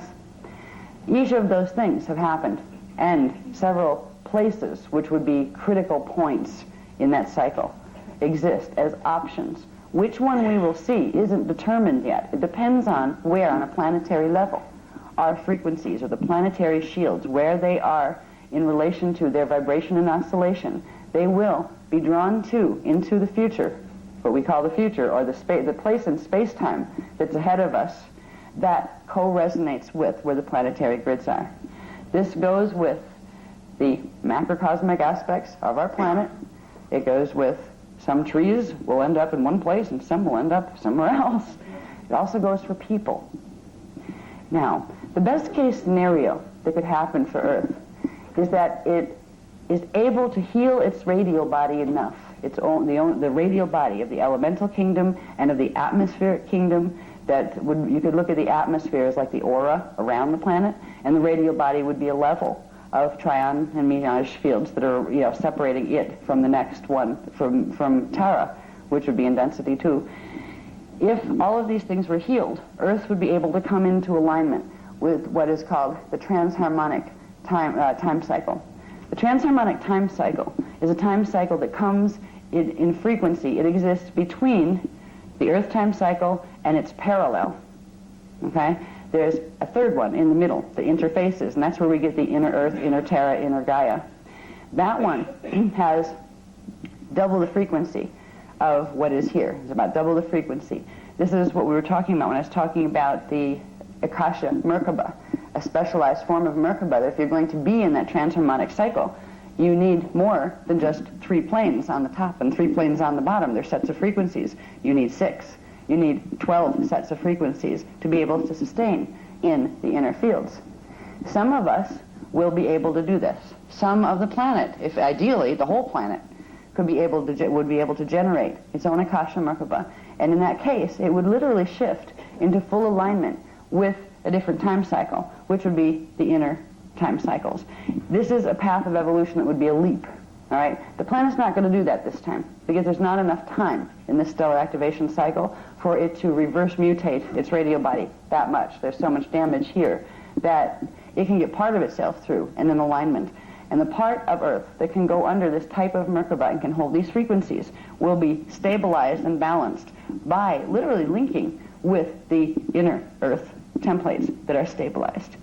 Each of those things have happened, and several places, which would be critical points in that cycle, exist as options. Which one we will see isn't determined yet. It depends on where on a planetary level our frequencies, or the planetary shields, where they are in relation to their vibration and oscillation. They will be drawn into the future, what we call the future, or the place in space-time that's ahead of us, that co-resonates with where the planetary grids are. This goes with the macrocosmic aspects of our planet. It goes with some trees will end up in one place and some will end up somewhere else. It also goes for people. Now, the best case scenario that could happen for Earth is that it is able to heal its radial body enough, the radial body of the elemental kingdom and of the atmospheric kingdom, that you could look at the atmosphere as like the aura around the planet, and the radial body would be a level of trion and meage fields that are separating it from the next one, from Tara, which would be in density 2. If all of these things were healed, Earth would be able to come into alignment with what is called the transharmonic time cycle. The transharmonic time cycle is a time cycle that comes in frequency. It exists between the Earth time cycle and its parallel. Okay? There's a third one in the middle, the interfaces, and that's where we get the inner Earth, inner Terra, inner Gaia. That one has double the frequency of what is here. It's about double the frequency. This is what we were talking about when I was talking about the Akasha Merkaba, a specialized form of Merkaba, that if you're going to be in that transharmonic cycle, you need more than just 3 planes on the top and 3 planes on the bottom. They're sets of frequencies. You need 6. You need 12 sets of frequencies to be able to sustain in the inner fields. Some of us will be able to do this. Some of the planet, if ideally the whole planet, would be able to generate its own Akasha Merkaba. And in that case, it would literally shift into full alignment with a different time cycle, which would be the inner time cycles. This is a path of evolution that would be a leap. All right? The planet's not going to do that this time, because there's not enough time in this stellar activation cycle for it to reverse mutate its radial body that much. There's so much damage here that it can get part of itself through and in alignment. And the part of Earth that can go under this type of Merkaba and can hold these frequencies will be stabilized and balanced by literally linking with the inner Earth templates that are stabilized.